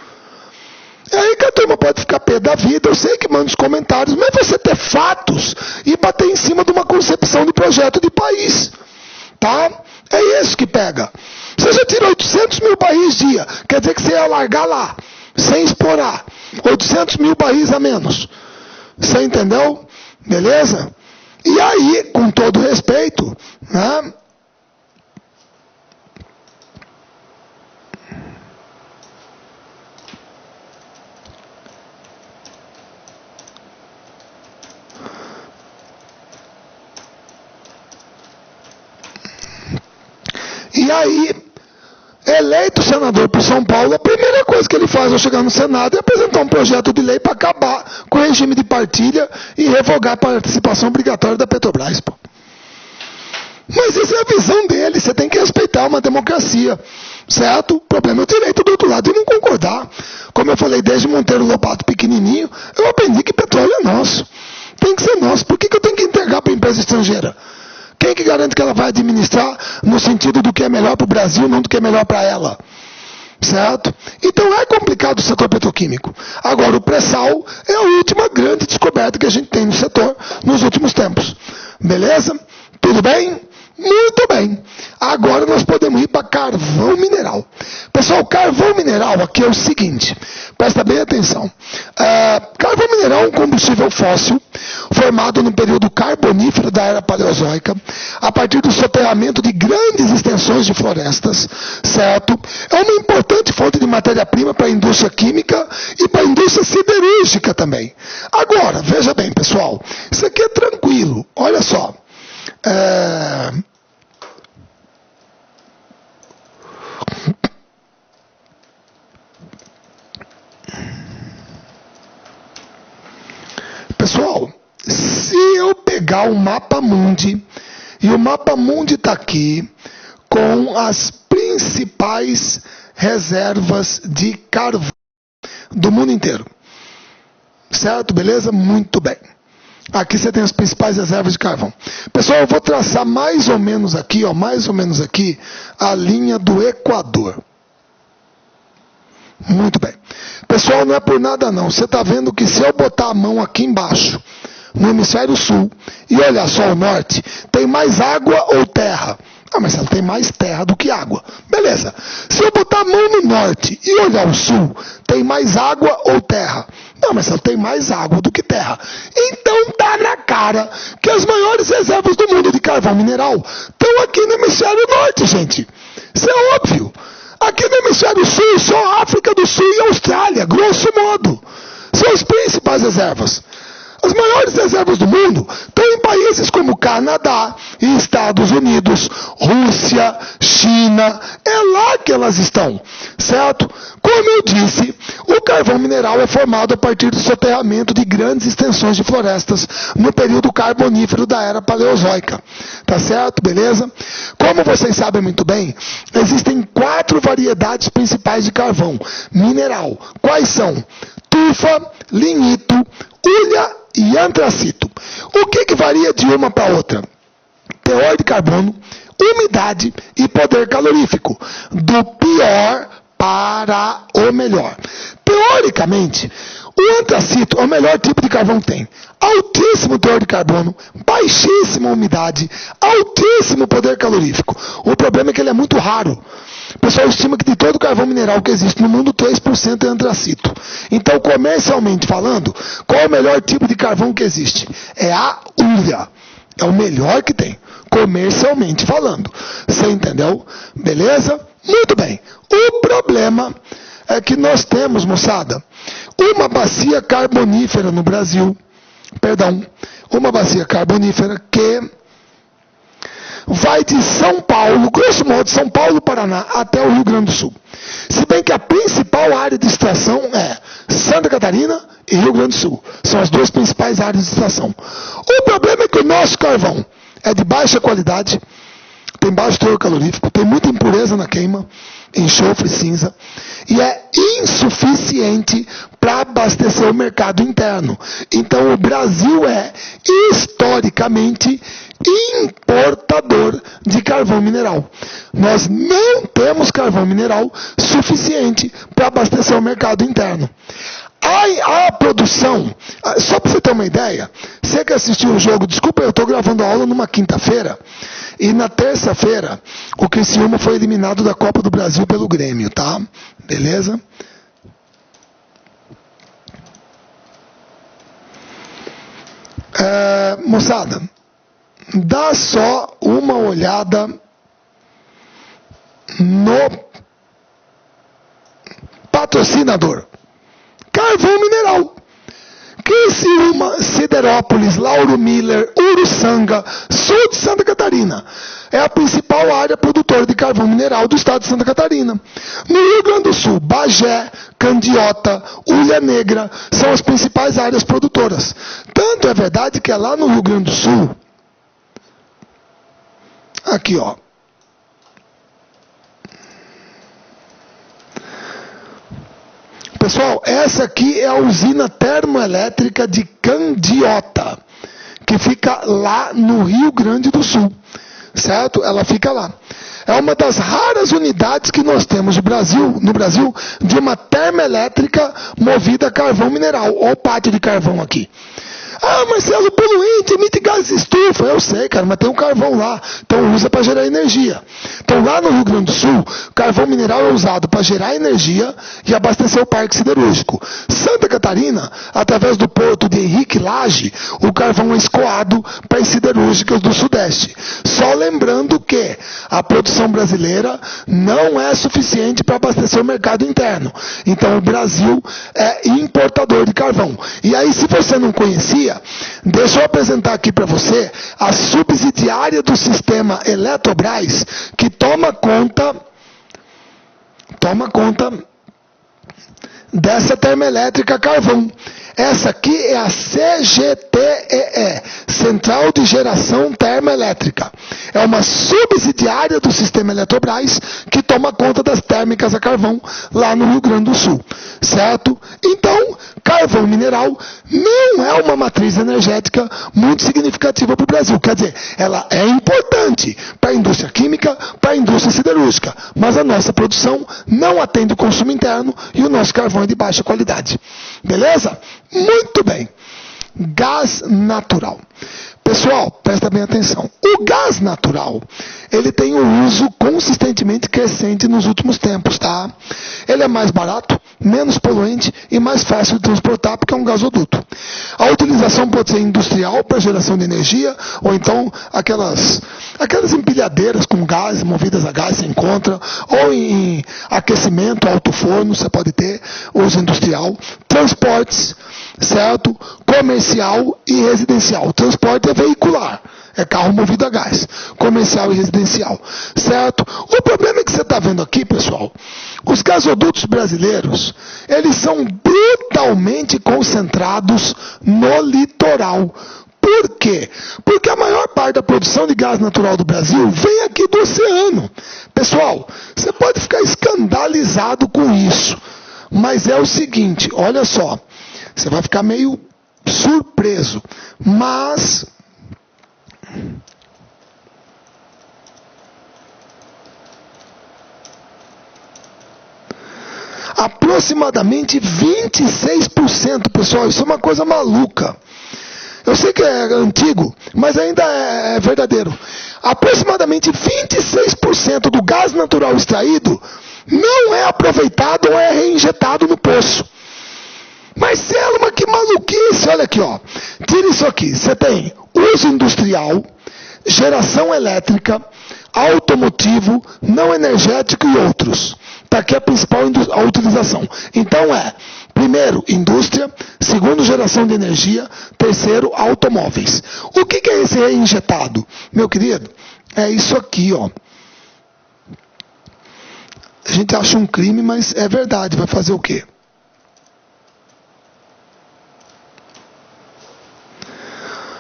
É aí que a turma pode ficar pé da vida, eu sei que manda os comentários, mas você ter fatos e bater em cima de uma concepção de projeto de país. Tá? É isso que pega. Você já tira 800 mil barris dia, quer dizer que você ia largar lá, sem explorar. 800 mil barris a menos. Você entendeu? Beleza? E aí, com todo respeito, né? E aí, eleito senador por São Paulo, a primeira coisa que ele faz ao chegar no Senado é apresentar um projeto de lei para acabar com o regime de partilha e revogar a participação obrigatória da Petrobras. Pô. Mas essa é a visão dele, você tem que respeitar uma democracia, certo? O problema é o direito do outro lado de não concordar. Como eu falei desde Monteiro Lobato pequenininho, eu aprendi que petróleo é nosso. Tem que ser nosso. Por que eu tenho que entregar para a empresa estrangeira? Quem que garante que ela vai administrar no sentido do que é melhor para o Brasil, não do que é melhor para ela? Certo? Então é complicado o setor petroquímico. Agora, o pré-sal é a última grande descoberta que a gente tem no setor nos últimos tempos. Beleza? Tudo bem? Muito bem. Agora nós podemos ir para carvão mineral. Pessoal, carvão mineral aqui é o seguinte, presta bem atenção. Carvão mineral é um combustível fóssil formado no período carbonífero da era paleozoica, a partir do soterramento de grandes extensões de florestas, certo? É uma importante fonte de matéria-prima para a indústria química e para a indústria siderúrgica também. Agora, veja bem, pessoal, isso aqui é tranquilo, olha só. Pessoal, se eu pegar o mapa mundi, e o mapa mundi está aqui, com as principais reservas de carvão do mundo inteiro. Certo? Beleza? Muito bem. Aqui você tem as principais reservas de carvão. Pessoal, eu vou traçar mais ou menos aqui, a linha do Equador. Muito bem. Pessoal, não é por nada não. Você está vendo que se eu botar a mão aqui embaixo, no hemisfério sul, e olhar só o norte, tem mais água ou terra? Ah, mas ela tem mais terra do que água. Beleza. Se eu botar a mão no norte e olhar o sul, tem mais água ou terra? Não, mas ela tem mais água do que terra. Então tá na cara que as maiores reservas do mundo de carvão mineral estão aqui no hemisfério norte, gente. Isso é óbvio. Aqui no hemisfério sul, só África do Sul e Austrália, grosso modo, são as principais reservas. As maiores reservas do mundo estão em países como Canadá, Estados Unidos, Rússia, China. É lá que elas estão, certo? Como eu disse, o carvão mineral é formado a partir do soterramento de grandes extensões de florestas no período carbonífero da era paleozoica. Tá certo? Beleza? Como vocês sabem muito bem, existem 4 variedades principais de carvão mineral. Quais são? Tufa, lignito, hulha e antracito. O que varia de uma para outra? Teor de carbono, umidade e poder calorífico. Do pior para o melhor. Teoricamente, o antracito é o melhor tipo de carvão que tem. Altíssimo teor de carbono, baixíssima umidade, altíssimo poder calorífico. O problema é que ele é muito raro. O pessoal estima que de todo o carvão mineral que existe no mundo, 3% é antracito. Então, comercialmente falando, qual é o melhor tipo de carvão que existe? É a Ulha. É o melhor que tem, comercialmente falando. Você entendeu? Beleza? Muito bem. O problema é que nós temos, moçada, uma bacia carbonífera no Brasil. Perdão, uma bacia carbonífera que vai de São Paulo, grosso modo, São Paulo, Paraná, até o Rio Grande do Sul. Se bem que a principal área de extração é Santa Catarina e Rio Grande do Sul. São as duas principais áreas de extração. O problema é que o nosso carvão é de baixa qualidade, tem baixo teor calorífico, tem muita impureza na queima, enxofre, cinza, e é insuficiente para abastecer o mercado interno. Então o Brasil é, historicamente, importador de carvão mineral. Nós não temos carvão mineral suficiente para abastecer o mercado interno. A produção, só para você ter uma ideia, você que assistiu o jogo, desculpa, eu estou gravando a aula numa quinta-feira, e na terça-feira o Criciúma foi eliminado da Copa do Brasil pelo Grêmio, tá? Beleza? Moçada, dá só uma olhada no patrocinador. Carvão mineral. Criciúma, Siderópolis, Lauro Miller, Uruçanga, sul de Santa Catarina. É a principal área produtora de carvão mineral do estado de Santa Catarina. No Rio Grande do Sul, Bagé, Candiota, Ulha Negra são as principais áreas produtoras. Tanto é verdade que é lá no Rio Grande do Sul, aqui ó, pessoal, essa aqui é a usina termoelétrica de Candiota, que fica lá no Rio Grande do Sul, certo? Ela fica lá. É uma das raras unidades que nós temos no Brasil de uma termoelétrica movida a carvão mineral. Olha o pátio de carvão aqui. Ah, Marcelo, poluente, emite gases de estufa. Eu sei, cara, mas tem um carvão lá. Então usa para gerar energia. Então lá no Rio Grande do Sul, carvão mineral é usado para gerar energia e abastecer o parque siderúrgico. Santa Catarina, através do porto de Henrique Lage, o carvão é escoado para as siderúrgicas do Sudeste. Só lembrando que a produção brasileira não é suficiente para abastecer o mercado interno. Então o Brasil é importador de carvão. E aí, se você não conhecia, deixa eu apresentar aqui para você a subsidiária do sistema Eletrobras, que toma conta dessa termoelétrica carvão. Essa aqui é a CGTEE, Central de Geração Termoelétrica. É uma subsidiária do sistema Eletrobras que toma conta das térmicas a carvão lá no Rio Grande do Sul, certo? Então, carvão mineral não é uma matriz energética muito significativa para o Brasil. Quer dizer, ela é importante para a indústria química, para a indústria siderúrgica, mas a nossa produção não atende o consumo interno e o nosso carvão é de baixa qualidade. Beleza? Muito bem. Gás natural. Pessoal, presta bem atenção. O gás natural, ele tem um uso consistentemente crescente nos últimos tempos, tá? Ele é mais barato, menos poluente e mais fácil de transportar porque é um gasoduto. A utilização pode ser industrial para geração de energia, ou então aquelas empilhadeiras com gás, movidas a gás, você encontra, ou em aquecimento, alto forno, você pode ter, uso industrial, transportes, certo? Comercial e residencial. O transporte é veicular, é carro movido a gás, comercial e residencial, certo? O problema é que você está vendo aqui, pessoal, os gasodutos brasileiros, eles são brutalmente concentrados no litoral. Por quê? Porque a maior parte da produção de gás natural do Brasil vem aqui do oceano. Pessoal, você pode ficar escandalizado com isso, mas é o seguinte, olha só, você vai ficar meio surpreso, mas aproximadamente 26%, pessoal, isso é uma coisa maluca. Eu sei que é antigo, mas ainda é verdadeiro. Aproximadamente 26% do gás natural extraído não é aproveitado ou é reinjetado no poço. Mas, Selma, que maluquice! Olha aqui, ó. Tira isso aqui. Você tem uso industrial, geração elétrica, automotivo, não energético e outros. Está aqui a principal a utilização. Então primeiro, indústria, segundo, geração de energia, terceiro, automóveis. O que é esse reinjetado? Meu querido, é isso aqui, ó. A gente acha um crime, mas é verdade. Vai fazer o quê?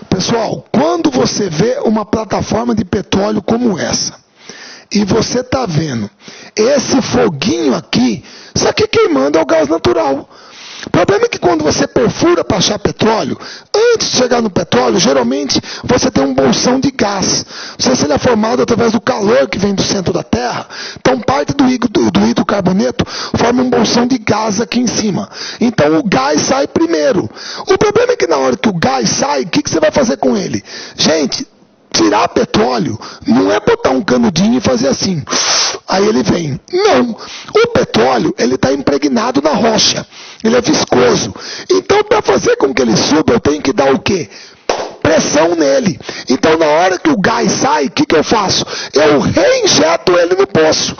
Pessoal, quando você vê uma plataforma de petróleo como essa, e você está vendo esse foguinho aqui, isso aqui queimando é o gás natural. O problema é que quando você perfura para achar petróleo, antes de chegar no petróleo, geralmente você tem um bolsão de gás. Não sei se ele é formado através do calor que vem do centro da Terra. Então parte do hidrocarboneto forma um bolsão de gás aqui em cima. Então o gás sai primeiro. O problema é que na hora que o gás sai, o que você vai fazer com ele? Gente, tirar petróleo não é botar um canudinho e fazer assim. Aí ele vem. Não. O petróleo, ele está impregnado na rocha. Ele é viscoso. Então, para fazer com que ele suba, eu tenho que dar o quê? Pressão nele. Então, na hora que o gás sai, o que eu faço? Eu reinjeto ele no poço.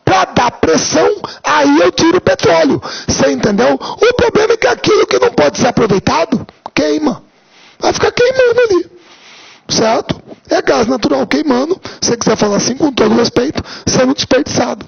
Para dar pressão, aí eu tiro o petróleo. Você entendeu? O problema é que aquilo que não pode ser aproveitado, queima. Vai ficar queimando ali. Certo? É gás natural queimando. Se você quiser falar assim, com todo respeito, sendo desperdiçado.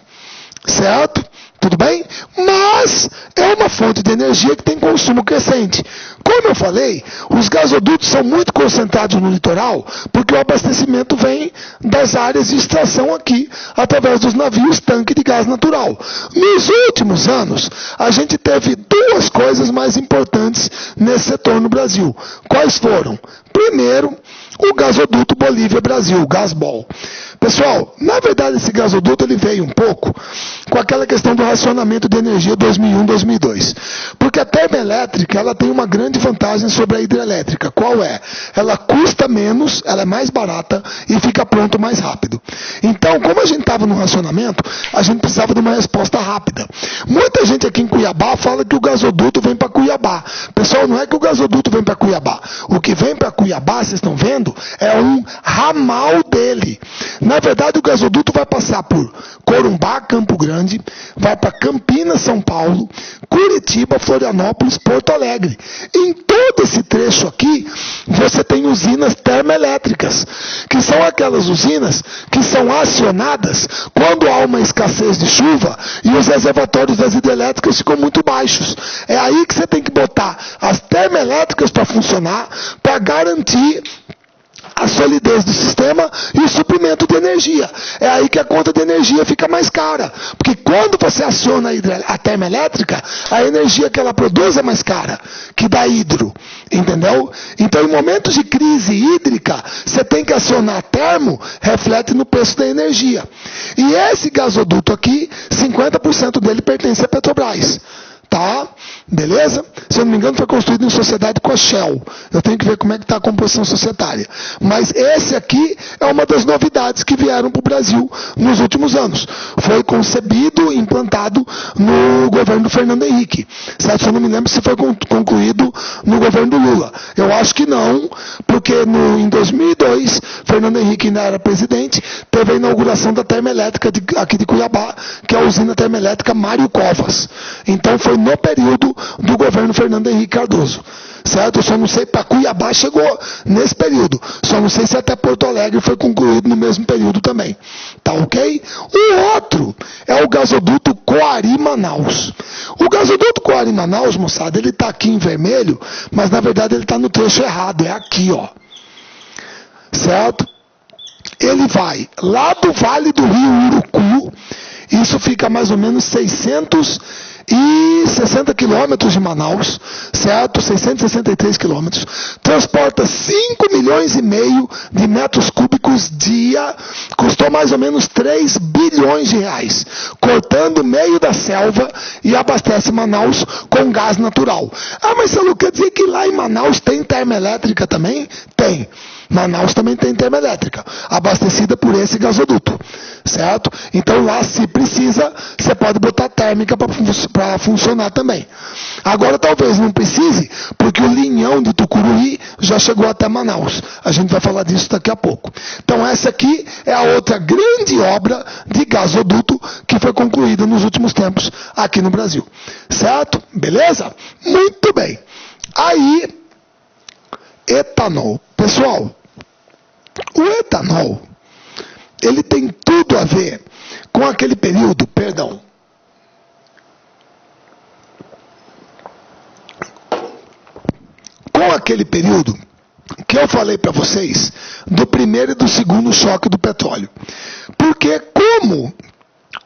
Certo? Tudo bem? Mas é uma fonte de energia que tem consumo crescente. Como eu falei, os gasodutos são muito concentrados no litoral, porque o abastecimento vem das áreas de extração aqui, através dos navios tanque de gás natural. Nos últimos anos, a gente teve duas coisas mais importantes nesse setor no Brasil. Quais foram? Primeiro, o gasoduto Bolívia-Brasil, o Gasbol. Pessoal, na verdade esse gasoduto ele veio um pouco com aquela questão do racionamento de energia 2001-2002. Porque a termoelétrica ela tem uma grande vantagem sobre a hidrelétrica. Qual é? Ela custa menos, ela é mais barata e fica pronto mais rápido. Então, como a gente estava no racionamento, a gente precisava de uma resposta rápida. Muita gente aqui em Cuiabá fala que o gasoduto vem para Cuiabá. Pessoal, não é que o gasoduto vem para Cuiabá. O que vem para Cuiabá, vocês estão vendo, é um ramal dele. Na verdade, o gasoduto vai passar por Corumbá, Campo Grande, vai para Campinas, São Paulo, Curitiba, Florianópolis, Porto Alegre. Em todo esse trecho aqui, você tem usinas termoelétricas, que são aquelas usinas que são acionadas quando há uma escassez de chuva e os reservatórios das hidrelétricas ficam muito baixos. É aí que você tem que botar as termoelétricas para funcionar, para garantir a solidez do sistema e o suprimento de energia. É aí que a conta de energia fica mais cara. Porque quando você aciona a termoelétrica, a energia que ela produz é mais cara que da hidro. Entendeu? Então, em momentos de crise hídrica, você tem que acionar a termo, reflete no preço da energia. E esse gasoduto aqui, 50% dele pertence à Petrobras. Tá? Beleza? Se eu não me engano, foi construído em sociedade com a Shell. Eu tenho que ver como é que está a composição societária. Mas esse aqui é uma das novidades que vieram para o Brasil nos últimos anos. Foi concebido e implantado no governo do Fernando Henrique. Certo? Eu não me lembro se foi concluído no governo do Lula. Eu acho que não, porque em 2002, Fernando Henrique ainda era presidente, teve a inauguração da termoelétrica aqui de Cuiabá, que é a usina termoelétrica Mário Covas. Então foi no período do governo Fernando Henrique Cardoso. Certo? Eu só não sei, para Cuiabá chegou nesse período. Só não sei se até Porto Alegre foi concluído no mesmo período também. Tá ok? O outro é o gasoduto Coari-Manaus. O gasoduto Coari-Manaus, moçada, ele está aqui em vermelho, mas na verdade ele está no trecho errado. É aqui, ó. Certo? Ele vai lá do Vale do Rio Urucu. Isso fica mais ou menos 600 e 60 quilômetros de Manaus, certo? 663 quilômetros, transporta 5 milhões e meio de metros cúbicos dia, custou mais ou menos 3 bilhões de reais, cortando o meio da selva e abastece Manaus com gás natural. Ah, Marcelo, quer dizer que lá em Manaus tem termoelétrica também? Tem. Manaus também tem termoelétrica, abastecida por esse gasoduto, certo? Então lá, se precisa, você pode botar térmica para funcionar também. Agora talvez não precise, porque o linhão de Tucuruí já chegou até Manaus. A gente vai falar disso daqui a pouco. Então essa aqui é a outra grande obra de gasoduto que foi concluída nos últimos tempos aqui no Brasil, certo? Beleza? Muito bem. Aí, etanol. Pessoal, o etanol, ele tem tudo a ver com aquele período, com aquele período que eu falei para vocês do primeiro e do segundo choque do petróleo. Porque como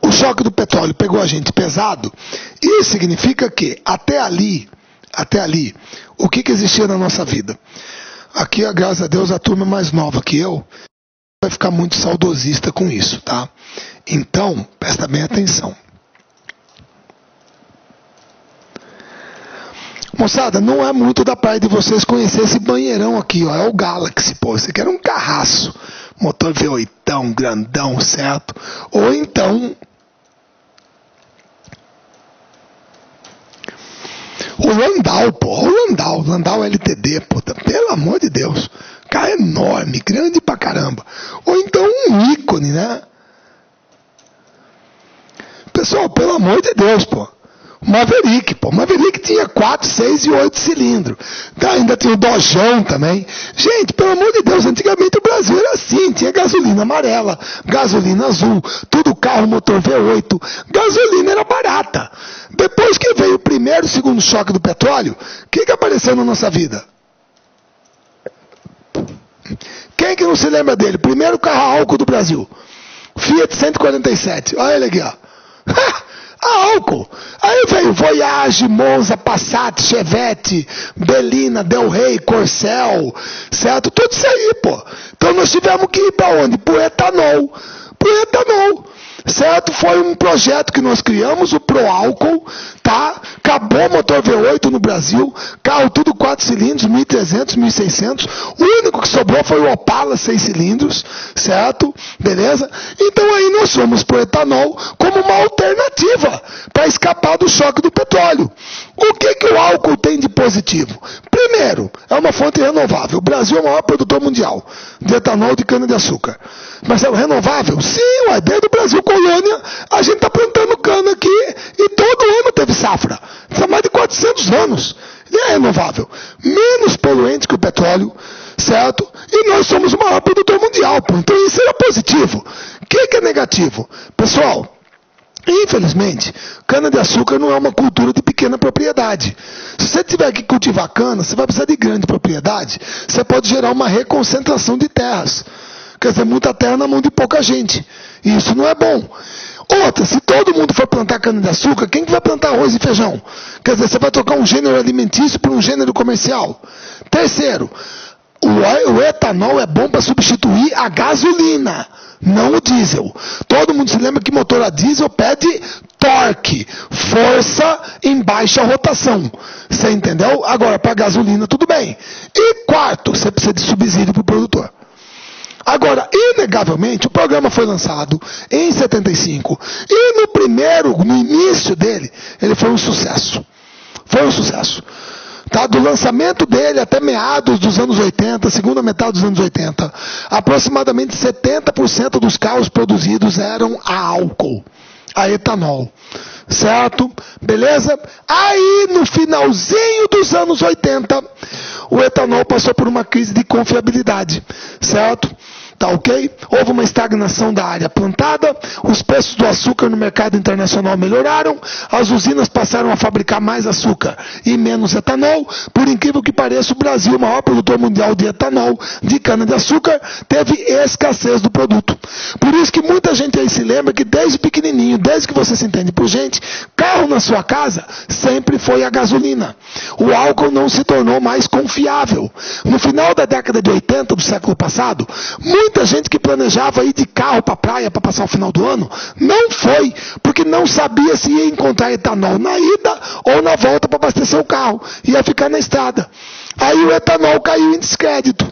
o choque do petróleo pegou a gente pesado, isso significa que até ali, o que existia na nossa vida? Aqui, graças a Deus, a turma mais nova que eu vai ficar muito saudosista com isso, tá? Então, presta bem atenção. Moçada, não é muito da praia de vocês conhecer esse banheirão aqui, ó. É o Galaxy, pô. Esse aqui era um carraço. Motor V8, grandão, certo? Ou então o Landau, pô. O Landau LTD, pô. Pelo amor de Deus. Cara enorme, grande pra caramba. Ou então um ícone, né? Pessoal, pelo amor de Deus, pô. Maverick, pô. Maverick tinha 4, 6 e 8 cilindros. Ainda tinha o Dojão também. Gente, pelo amor de Deus, antigamente o Brasil era assim. Tinha gasolina amarela, gasolina azul, tudo carro, motor V8. Gasolina era barata. Depois que veio o primeiro e segundo choque do petróleo, o que apareceu na nossa vida? Quem que não se lembra dele? Primeiro carro a álcool do Brasil. Fiat 147. Olha ele aqui, ó. A álcool. Aí veio Voyage, Monza, Passat, Chevette, Belina, Del Rey, Corcel, certo? Tudo isso aí, pô. Então nós tivemos que ir para onde? Pro etanol. Certo? Foi um projeto que nós criamos, o Proálcool, tá? Acabou o motor V8 no Brasil, carro tudo 4 cilindros, 1.300, 1.600. O único que sobrou foi o Opala 6 cilindros, certo? Beleza? Então aí nós fomos pro etanol como uma alternativa para escapar do choque do petróleo. O que o álcool tem de positivo? Primeiro, é uma fonte renovável. O Brasil é o maior produtor mundial de etanol de cana-de-açúcar. Marcelo, renovável? Sim, ué, desde o Brasil colônia, a gente está plantando cana aqui e todo ano teve safra. Há mais de 400 anos. E é renovável. Menos poluente que o petróleo, certo? E nós somos o maior produtor mundial, pô. Então isso era positivo. O que é negativo? Pessoal, infelizmente, cana-de-açúcar não é uma cultura de pequena propriedade. Se você tiver que cultivar cana, você vai precisar de grande propriedade. Você pode gerar uma reconcentração de terras. Quer dizer, muita terra na mão de pouca gente. E isso não é bom. Outra, se todo mundo for plantar cana-de-açúcar, quem que vai plantar arroz e feijão? Quer dizer, você vai trocar um gênero alimentício por um gênero comercial. Terceiro, o etanol é bom para substituir a gasolina, não o diesel. Todo mundo se lembra que motor a diesel pede torque, força em baixa rotação. Você entendeu? Agora, para gasolina, tudo bem. E quarto, você precisa de subsídio para o produtor. Agora, inegavelmente, o programa foi lançado em 75 e no início dele, ele foi um sucesso. Foi um sucesso. Tá? Do lançamento dele até meados dos anos 80, segunda metade dos anos 80, aproximadamente 70% dos carros produzidos eram a álcool, a etanol. Certo? Beleza? Aí, no finalzinho dos anos 80, o etanol passou por uma crise de confiabilidade. Certo? Tá ok? Houve uma estagnação da área plantada, os preços do açúcar no mercado internacional melhoraram, as usinas passaram a fabricar mais açúcar e menos etanol. Por incrível que pareça, o Brasil, o maior produtor mundial de etanol, de cana-de-açúcar, teve escassez do produto. Por isso que muita gente aí se lembra que desde pequenininho, desde que você se entende por gente, carro na sua casa sempre foi a gasolina. O álcool não se tornou mais confiável. No final da década de 80 do século passado, muita gente que planejava ir de carro para a praia para passar o final do ano, não foi, porque não sabia se ia encontrar etanol na ida ou na volta para abastecer o carro. Ia ficar na estrada. Aí o etanol caiu em descrédito.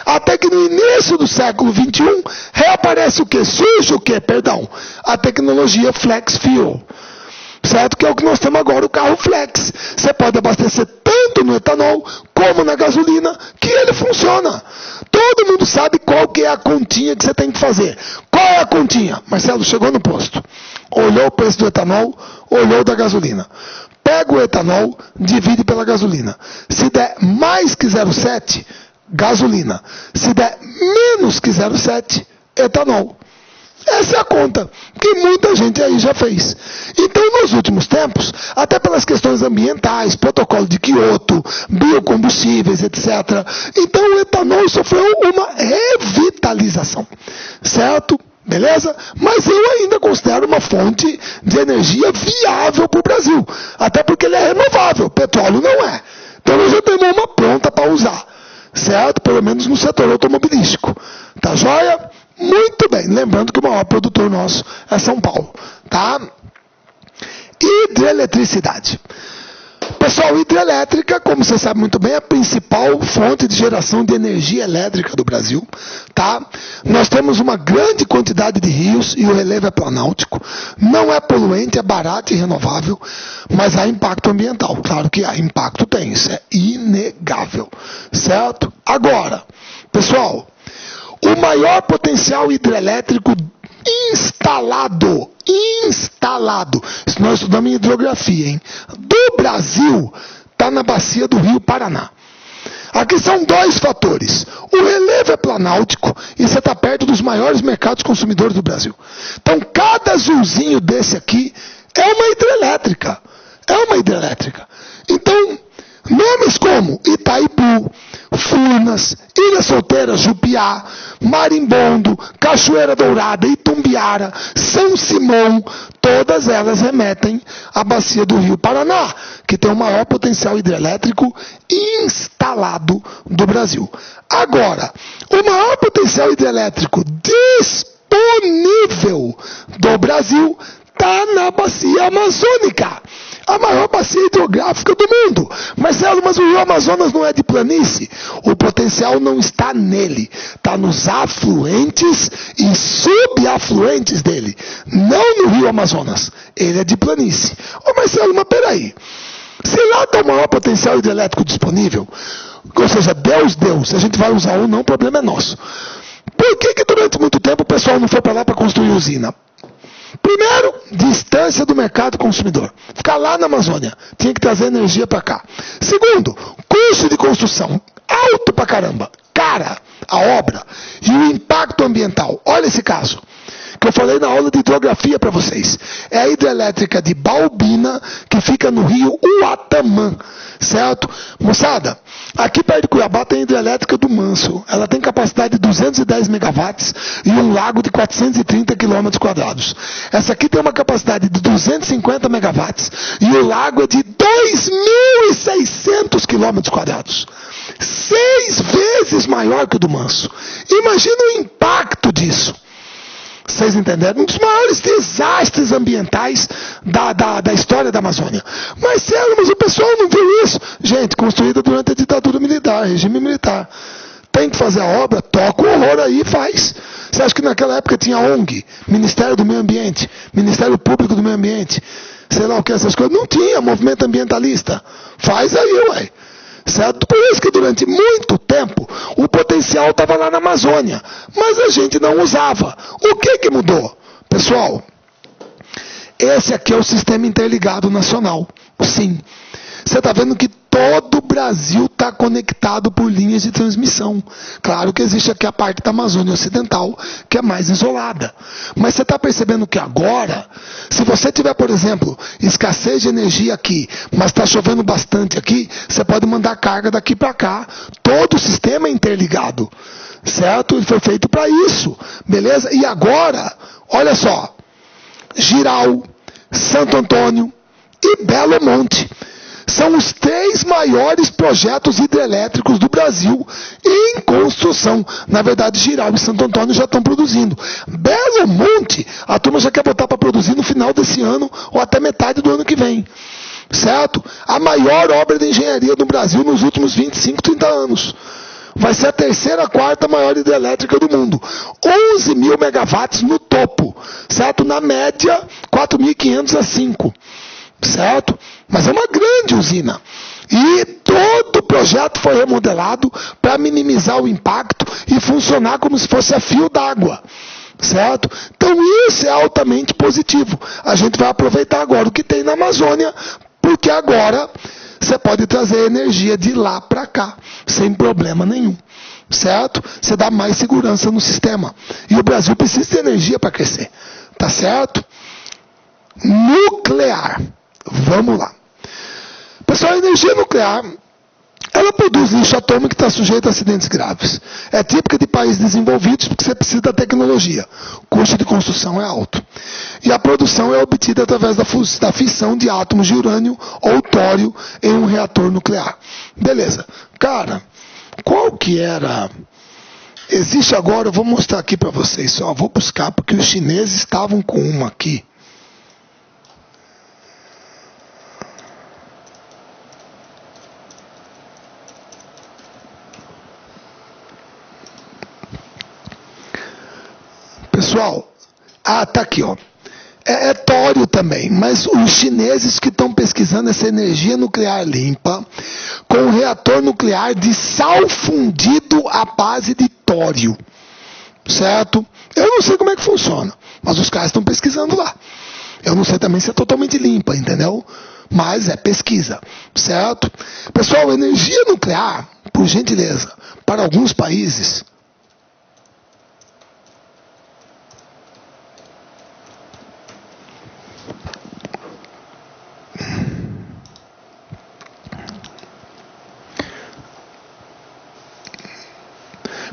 Até que no início do século XXI, reaparece o quê? Surge o quê? Perdão. A tecnologia Flex Fuel. Certo? Que é o que nós temos agora, o carro Flex. Você pode abastecer tanto no etanol como na gasolina, que ele funciona. Todo mundo sabe qual que é a continha que você tem que fazer. Qual é a continha? Marcelo, chegou no posto. Olhou o preço do etanol, olhou da gasolina. Pega o etanol, divide pela gasolina. Se der mais que 0,7, gasolina. Se der menos que 0,7, etanol. Essa é a conta que muita gente aí já fez. Então, nos últimos tempos, até pelas questões ambientais, protocolo de Kyoto, biocombustíveis, etc., então o etanol sofreu uma revitalização. Certo? Beleza? Mas eu ainda considero uma fonte de energia viável para o Brasil. Até porque ele é renovável. Petróleo não é. Então nós já temos uma pronta para usar. Certo? Pelo menos no setor automobilístico. Tá joia? Muito bem. Lembrando que o maior produtor nosso é São Paulo. Tá? Hidroeletricidade. Pessoal, hidrelétrica, como você sabe muito bem, é a principal fonte de geração de energia elétrica do Brasil. Tá? Nós temos uma grande quantidade de rios e o relevo é planáltico. Não é poluente, é barato e renovável, mas há impacto ambiental. Claro que há impacto, tem, isso é inegável. Certo? Agora, pessoal, o maior potencial hidrelétrico instalado, isso nós estudamos em hidrografia, hein? Do Brasil, está na bacia do Rio Paraná. Aqui são dois fatores. O relevo é planáltico e você está perto dos maiores mercados consumidores do Brasil. Então, cada azulzinho desse aqui é uma hidrelétrica. É uma hidrelétrica. Então, nomes como Itaipu, Furnas, Ilha Solteira, Jupiá, Marimbondo, Cachoeira Dourada, Itumbiara, São Simão, todas elas remetem à bacia do Rio Paraná, que tem o maior potencial hidrelétrico instalado do Brasil. Agora, o maior potencial hidrelétrico disponível do Brasil está na bacia amazônica. A maior bacia hidrográfica do mundo. Marcelo, mas o Rio Amazonas não é de planície? O potencial não está nele. Está nos afluentes e subafluentes dele. Não no Rio Amazonas. Ele é de planície. Ô Marcelo, mas peraí. Se lá está o maior potencial hidrelétrico disponível, ou seja, Deus, a gente vai usar ou não, o problema é nosso. Por que durante muito tempo o pessoal não foi para lá para construir usina? Primeiro, distância do mercado consumidor. Ficar lá na Amazônia. Tinha que trazer energia para cá. Segundo, custo de construção. Alto pra caramba. Cara, a obra. E o impacto ambiental. Olha esse caso. Que eu falei na aula de hidrografia para vocês. É a hidrelétrica de Balbina, que fica no rio Uatamã. Certo? Moçada, aqui perto de Cuiabá tem a hidrelétrica do Manso. Ela tem capacidade de 210 megawatts e um lago de 430 quilômetros quadrados. Essa aqui tem uma capacidade de 250 megawatts e o lago é de 2.600 quilômetros quadrados. 6 vezes maior que o do Manso. Imagina o impacto disso. Vocês entenderam? Um dos maiores desastres ambientais da história da Amazônia. Marcelo, mas o pessoal não viu isso. Gente, construída durante a ditadura militar, regime militar. Tem que fazer a obra, toca o horror aí e faz. Você acha que naquela época tinha ONG, Ministério do Meio Ambiente, Ministério Público do Meio Ambiente, sei lá o que, essas coisas? Não tinha movimento ambientalista. Faz aí, ué. Certo? Por isso que durante muito tempo o potencial estava lá na Amazônia, mas a gente não usava. O que mudou? Pessoal, esse aqui é o Sistema Interligado Nacional. Sim. Você está vendo que todo o Brasil está conectado por linhas de transmissão. Claro que existe aqui a parte da Amazônia Ocidental, que é mais isolada. Mas você está percebendo que agora, se você tiver, por exemplo, escassez de energia aqui, mas está chovendo bastante aqui, você pode mandar carga daqui para cá. Todo o sistema é interligado. Certo? Ele foi feito para isso. Beleza? E agora, olha só, Jirau, Santo Antônio e Belo Monte são os 3 maiores projetos hidrelétricos do Brasil em construção. Na verdade, Jirau e Santo Antônio já estão produzindo. Belo Monte, a turma já quer botar para produzir no final desse ano ou até metade do ano que vem. Certo? A maior obra de engenharia do Brasil nos últimos 25, 30 anos. Vai ser a 3ª, 4ª maior hidrelétrica do mundo. 11 mil megawatts no topo. Certo? Na média, 4.500 a 5. Certo? Mas é uma grande usina. E todo o projeto foi remodelado para minimizar o impacto e funcionar como se fosse a fio d'água. Certo? Então isso é altamente positivo. A gente vai aproveitar agora o que tem na Amazônia, porque agora você pode trazer energia de lá para cá, sem problema nenhum. Certo? Você dá mais segurança no sistema. E o Brasil precisa de energia para crescer. Tá certo? Nuclear. Vamos lá. Pessoal, a energia nuclear, ela produz lixo atômico que está sujeito a acidentes graves. É típica de países desenvolvidos porque você precisa da tecnologia. O custo de construção é alto. E a produção é obtida através da fissão de átomos de urânio ou tório em um reator nuclear. Beleza. Cara, qual que era... Existe agora, eu vou mostrar aqui para vocês. Só vou buscar porque os chineses estavam com uma aqui. Pessoal, tá aqui, ó. É tório também, mas os chineses que estão pesquisando essa energia nuclear limpa com um reator nuclear de sal fundido à base de tório. Certo? Eu não sei como é que funciona, mas os caras estão pesquisando lá. Eu não sei também se é totalmente limpa, entendeu? Mas é pesquisa. Certo? Pessoal, energia nuclear, por gentileza, para alguns países...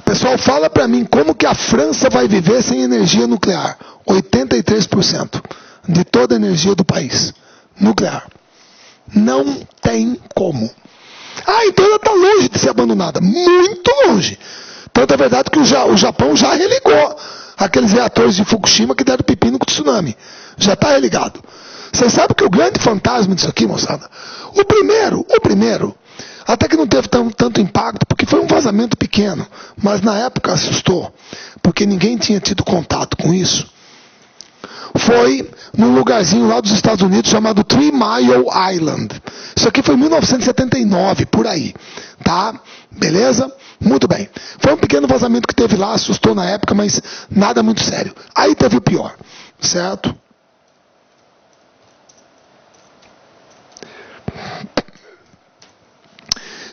Pessoal, fala para mim como que a França vai viver sem energia nuclear. 83% de toda a energia do país. Nuclear. Não tem como. Então ela está longe de ser abandonada. Muito longe. Tanto é verdade que o Japão já religou aqueles reatores de Fukushima que deram pepino com o tsunami. Já está religado. Vocês sabem que o grande fantasma disso aqui, moçada? O primeiro... Até que não teve tanto impacto, porque foi um vazamento pequeno, mas na época assustou, porque ninguém tinha tido contato com isso. Foi num lugarzinho lá dos Estados Unidos chamado 3 Mile Island. Isso aqui foi em 1979, por aí. Tá? Beleza? Muito bem. Foi um pequeno vazamento que teve lá, assustou na época, mas nada muito sério. Aí teve o pior, certo?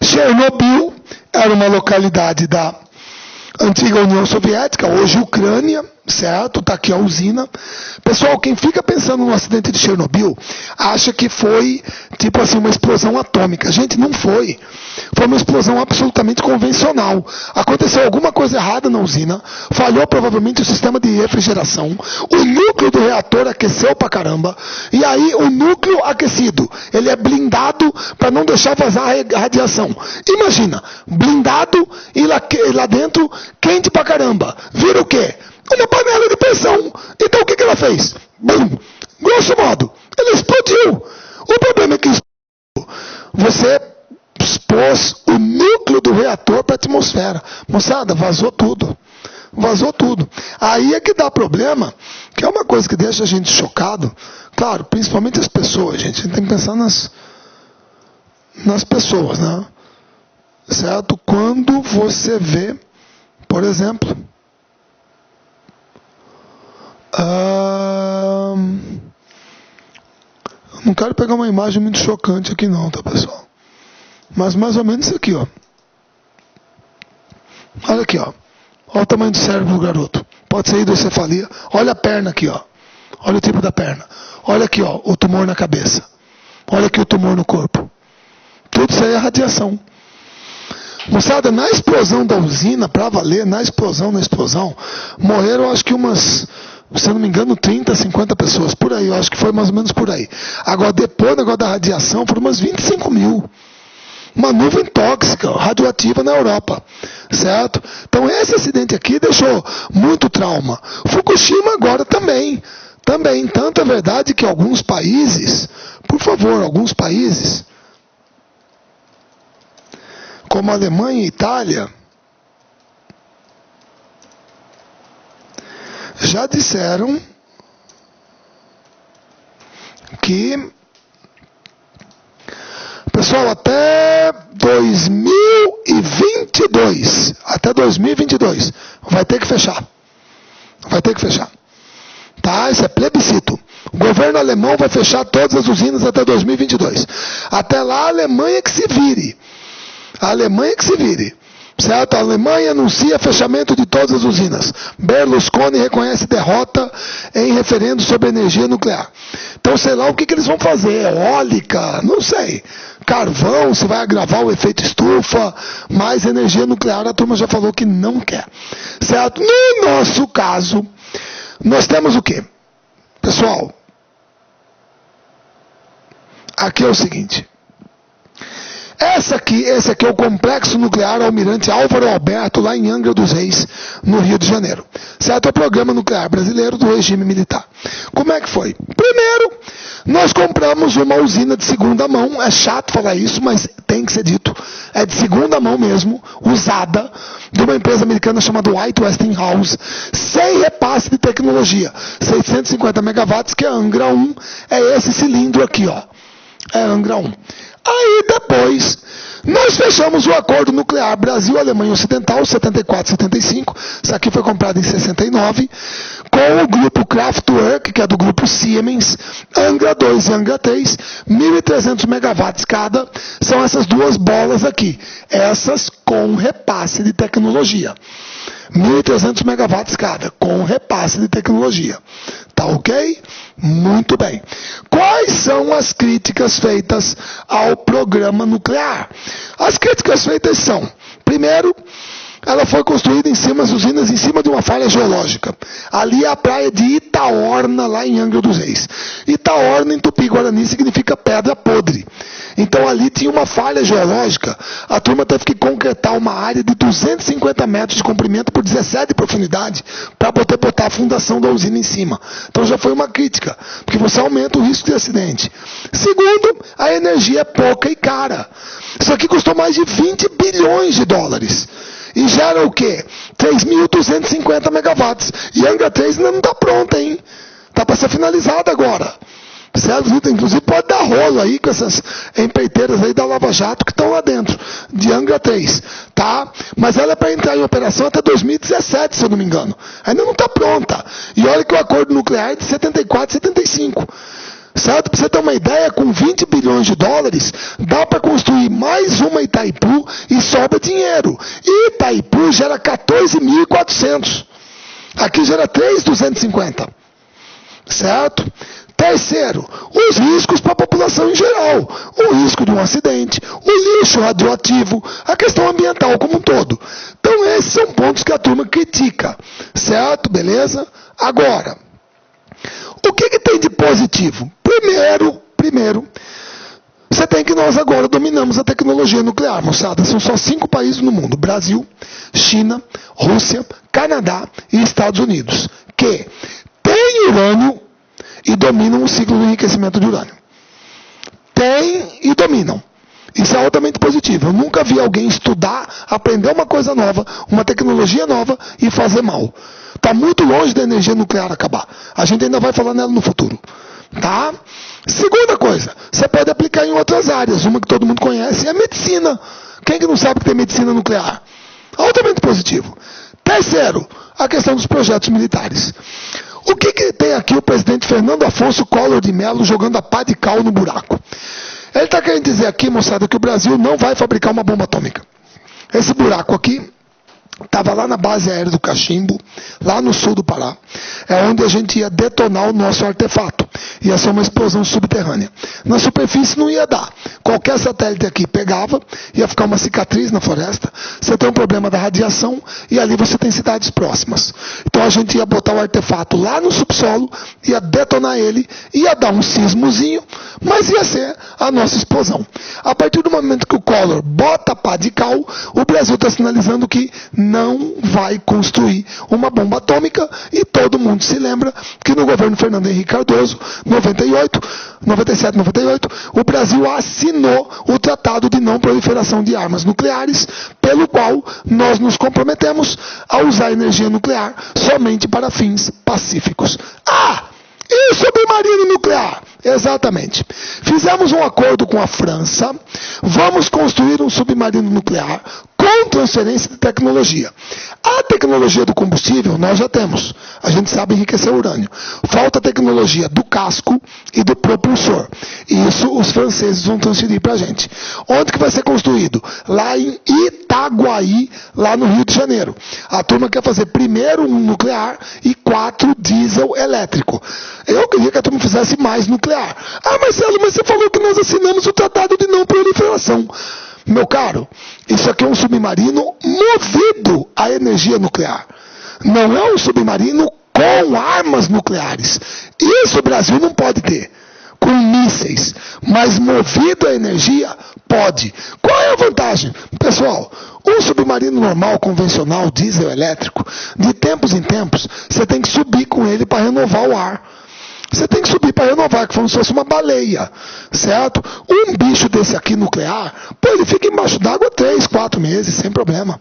Chernobyl era uma localidade da antiga União Soviética, hoje Ucrânia, certo? Está aqui a usina. Pessoal, quem fica pensando no acidente de Chernobyl, acha que foi, tipo assim, uma explosão atômica. Gente, não foi. Foi uma explosão absolutamente convencional. Aconteceu alguma coisa errada na usina, falhou provavelmente o sistema de refrigeração, o núcleo do reator aqueceu pra caramba, e aí o núcleo aquecido, ele é blindado para não deixar vazar a radiação. Imagina, blindado e lá dentro quente pra caramba. Vira o quê? Uma panela de pressão. Então o que ela fez? Bum! Grosso modo, ela explodiu. O problema é que você expôs o núcleo do reator para a atmosfera. Moçada, vazou tudo. Vazou tudo. Aí é que dá problema, que é uma coisa que deixa a gente chocado. Claro, principalmente as pessoas, gente. A gente tem que pensar nas pessoas, né? Certo? Quando você vê, por exemplo... não quero pegar uma imagem muito chocante aqui não, tá, pessoal? Mas mais ou menos isso aqui, ó. Olha aqui, ó. Olha o tamanho do cérebro do garoto. Pode ser hidrocefalia. Olha a perna aqui, ó. Olha o tipo da perna. Olha aqui, ó, o tumor na cabeça. Olha aqui o tumor no corpo. Tudo isso aí é radiação. Moçada, na explosão da usina, pra valer, na explosão, morreram acho que umas, se eu não me engano, 30, 50 pessoas, por aí, eu acho que foi mais ou menos por aí. Agora, depois do negócio da radiação, foram umas 25 mil. Uma nuvem tóxica, radioativa na Europa, certo? Então esse acidente aqui deixou muito trauma. Fukushima agora também, tanto é verdade que alguns países, por favor, alguns países, como a Alemanha e Itália, já disseram que, pessoal, até 2022, vai ter que fechar. Tá? Isso é plebiscito. O governo alemão vai fechar todas as usinas até 2022. Até lá, a Alemanha que se vire. Certo? A Alemanha anuncia fechamento de todas as usinas. Berlusconi reconhece derrota em referendo sobre energia nuclear. Então, sei lá o que eles vão fazer. Eólica, não sei. Carvão, se vai agravar o efeito estufa. Mais energia nuclear, a turma já falou que não quer. Certo? No nosso caso, nós temos o quê? Pessoal, aqui é o seguinte. Esse aqui é o Complexo Nuclear Almirante Álvaro Alberto, lá em Angra dos Reis, no Rio de Janeiro. Certo? É o Programa Nuclear Brasileiro do Regime Militar. Como é que foi? Primeiro, nós compramos uma usina de segunda mão. É chato falar isso, mas tem que ser dito. É de segunda mão mesmo, usada, de uma empresa americana chamada White Westinghouse, sem repasse de tecnologia. 650 megawatts, que é Angra 1. É esse cilindro aqui, ó. É Angra 1. Aí depois, nós fechamos o acordo nuclear Brasil-Alemanha Ocidental, 74-75, isso aqui foi comprado em 69, com o grupo Kraftwerk, que é do grupo Siemens, Angra 2 e Angra 3, 1.300 megawatts cada, são essas duas bolas aqui, essas com repasse de tecnologia. 1.300 megawatts cada, com repasse de tecnologia. Tá ok? Muito bem. Quais são as críticas feitas ao programa nuclear? As críticas feitas são, primeiro, ela foi construída em cima, as usinas em cima de uma falha geológica. Ali é a praia de Itaorna, lá em Angra dos Reis. Itaorna, em Tupi-Guarani, significa pedra podre. Então ali tinha uma falha geológica. A turma teve que concretar uma área de 250 metros de comprimento por 17 de profundidade para poder botar a fundação da usina em cima. Então já foi uma crítica, porque você aumenta o risco de acidente. Segundo, a energia é pouca e cara. Isso aqui custou mais de 20 bilhões de dólares. E gera o quê? 3.250 megawatts. E Angra 3 ainda não está pronta, hein? Está para ser finalizada agora. Certo? Inclusive pode dar rolo aí com essas empreiteiras aí da Lava Jato que estão lá dentro, de Angra 3. Tá? Mas ela é para entrar em operação até 2017, se eu não me engano. Ainda não está pronta. E olha que o acordo nuclear é de 74, 75. Certo? Para você ter uma ideia, com 20 bilhões de dólares, dá para construir mais uma Itaipu e sobra dinheiro. E Itaipu gera 14.400. Aqui gera 3.250. Certo? Terceiro, os riscos para a população em geral. O risco de um acidente, o lixo radioativo, a questão ambiental como um todo. Então esses são pontos que a turma critica. Certo? Beleza? Agora, o que tem de positivo? Primeiro, você tem que nós agora dominamos a tecnologia nuclear, moçada. São só 5 países no mundo: Brasil, China, Rússia, Canadá e Estados Unidos, que têm urânio e dominam o ciclo de enriquecimento de urânio. Tem e dominam. Isso é altamente positivo. Eu nunca vi alguém estudar, aprender uma coisa nova, uma tecnologia nova e fazer mal. Está muito longe da energia nuclear acabar. A gente ainda vai falar nela no futuro. Tá? Segunda coisa, você pode aplicar em outras áreas. Uma que todo mundo conhece é a medicina. Quem que não sabe que tem medicina nuclear? Altamente positivo. Terceiro, a questão dos projetos militares. O que tem aqui o presidente Fernando Afonso Collor de Mello jogando a pá de cal no buraco? Ele está querendo dizer aqui, moçada, que o Brasil não vai fabricar uma bomba atômica. Esse buraco aqui estava lá na base aérea do Cachimbo, lá no sul do Pará. É onde a gente ia detonar o nosso artefato. Ia ser uma explosão subterrânea. Na superfície não ia dar. Qualquer satélite aqui pegava, ia ficar uma cicatriz na floresta. Você tem um problema da radiação e ali você tem cidades próximas. Então a gente ia botar o artefato lá no subsolo, ia detonar ele, ia dar um sismozinho, mas ia ser a nossa explosão. A partir do momento que o Collor bota pá de cal, o Brasil está sinalizando que não vai construir uma bomba atômica, e todo mundo se lembra que no governo Fernando Henrique Cardoso, 97, 98, o Brasil assinou o Tratado de Não Proliferação de Armas Nucleares, pelo qual nós nos comprometemos a usar energia nuclear somente para fins pacíficos. E o submarino nuclear? Exatamente. Fizemos um acordo com a França, vamos construir um submarino nuclear com transferência de tecnologia. A tecnologia do combustível nós já temos. A gente sabe enriquecer urânio. Falta a tecnologia do casco e do propulsor. Isso os franceses vão transferir para a gente. Onde que vai ser construído? Lá em Itaguaí, lá no Rio de Janeiro. A turma quer fazer primeiro um nuclear e 4 diesel elétrico. Eu queria que a turma fizesse mais nuclear. Marcelo, mas você falou que nós assinamos o Tratado de Não Proliferação. Meu caro, isso aqui é um submarino movido à energia nuclear. Não é um submarino com armas nucleares. Isso o Brasil não pode ter. Com mísseis. Mas movido à energia, pode. Qual é a vantagem? Pessoal, um submarino normal, convencional, diesel elétrico, de tempos em tempos, você tem que subir com ele para renovar o ar. Você tem que subir para renovar, que como se fosse uma baleia, certo? Um bicho desse aqui nuclear, ele fica embaixo d'água 3, 4 meses, sem problema,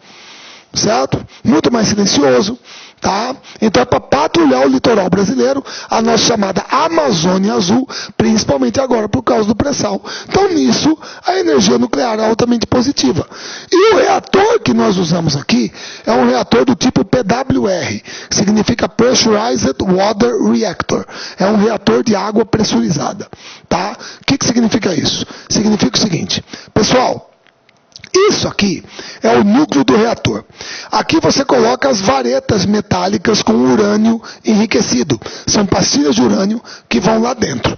certo? Muito mais silencioso, tá? Então é para patrulhar o litoral brasileiro, a nossa chamada Amazônia Azul, principalmente agora por causa do pré-sal. Então nisso, a energia nuclear é altamente positiva. E o reator que nós usamos aqui é um reator do tipo PWR, que significa Pressurized Water Reactor. É um reator de água pressurizada, tá? O que significa isso? Significa o seguinte, pessoal, isso aqui é o núcleo do reator. Aqui você coloca as varetas metálicas com urânio enriquecido. São pastilhas de urânio que vão lá dentro.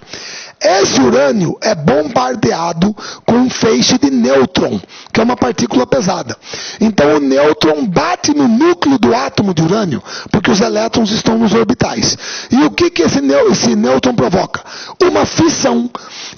Esse urânio é bombardeado com um feixe de nêutron, que é uma partícula pesada. Então o nêutron bate no núcleo do átomo de urânio, porque os elétrons estão nos orbitais. E o que esse nêutron provoca? Uma fissão.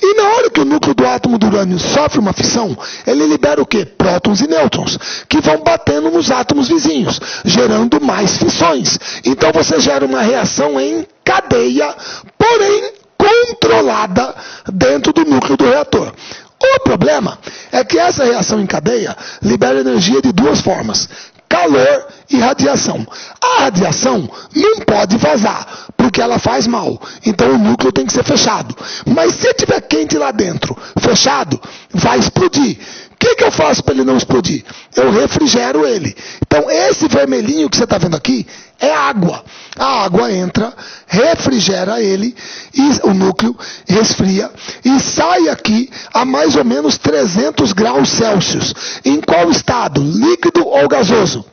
E na hora que o núcleo do átomo de urânio sofre uma fissão, ele libera o quê? Prótons e nêutrons, que vão batendo nos átomos vizinhos, gerando mais fissões. Então você gera uma reação em cadeia, porém controlada dentro do núcleo do reator. O problema é que essa reação em cadeia libera energia de duas formas: calor e radiação. A radiação não pode vazar, porque ela faz mal. Então o núcleo tem que ser fechado. Mas se tiver quente lá dentro, fechado, vai explodir. O que eu faço para ele não explodir? Eu refrigero ele. Então esse vermelhinho que você está vendo aqui é água. A água entra, refrigera ele, e o núcleo resfria e sai aqui a mais ou menos 300 graus Celsius. Em qual estado? Líquido ou gasoso?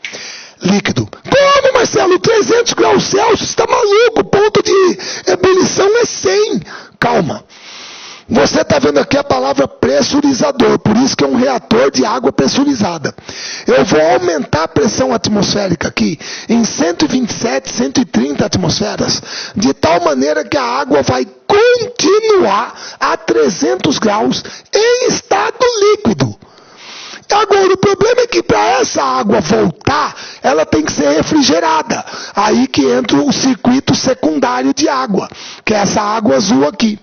Líquido. Como, Marcelo? 300 graus Celsius? Está maluco? O ponto de ebulição é 100. Calma. Você está vendo aqui a palavra pressurizador, por isso que é um reator de água pressurizada. Eu vou aumentar a pressão atmosférica aqui em 127, 130 atmosferas, de tal maneira que a água vai continuar a 300 graus em estado líquido. Agora, o problema é que para essa água voltar, ela tem que ser refrigerada. Aí que entra o circuito secundário de água, que é essa água azul aqui.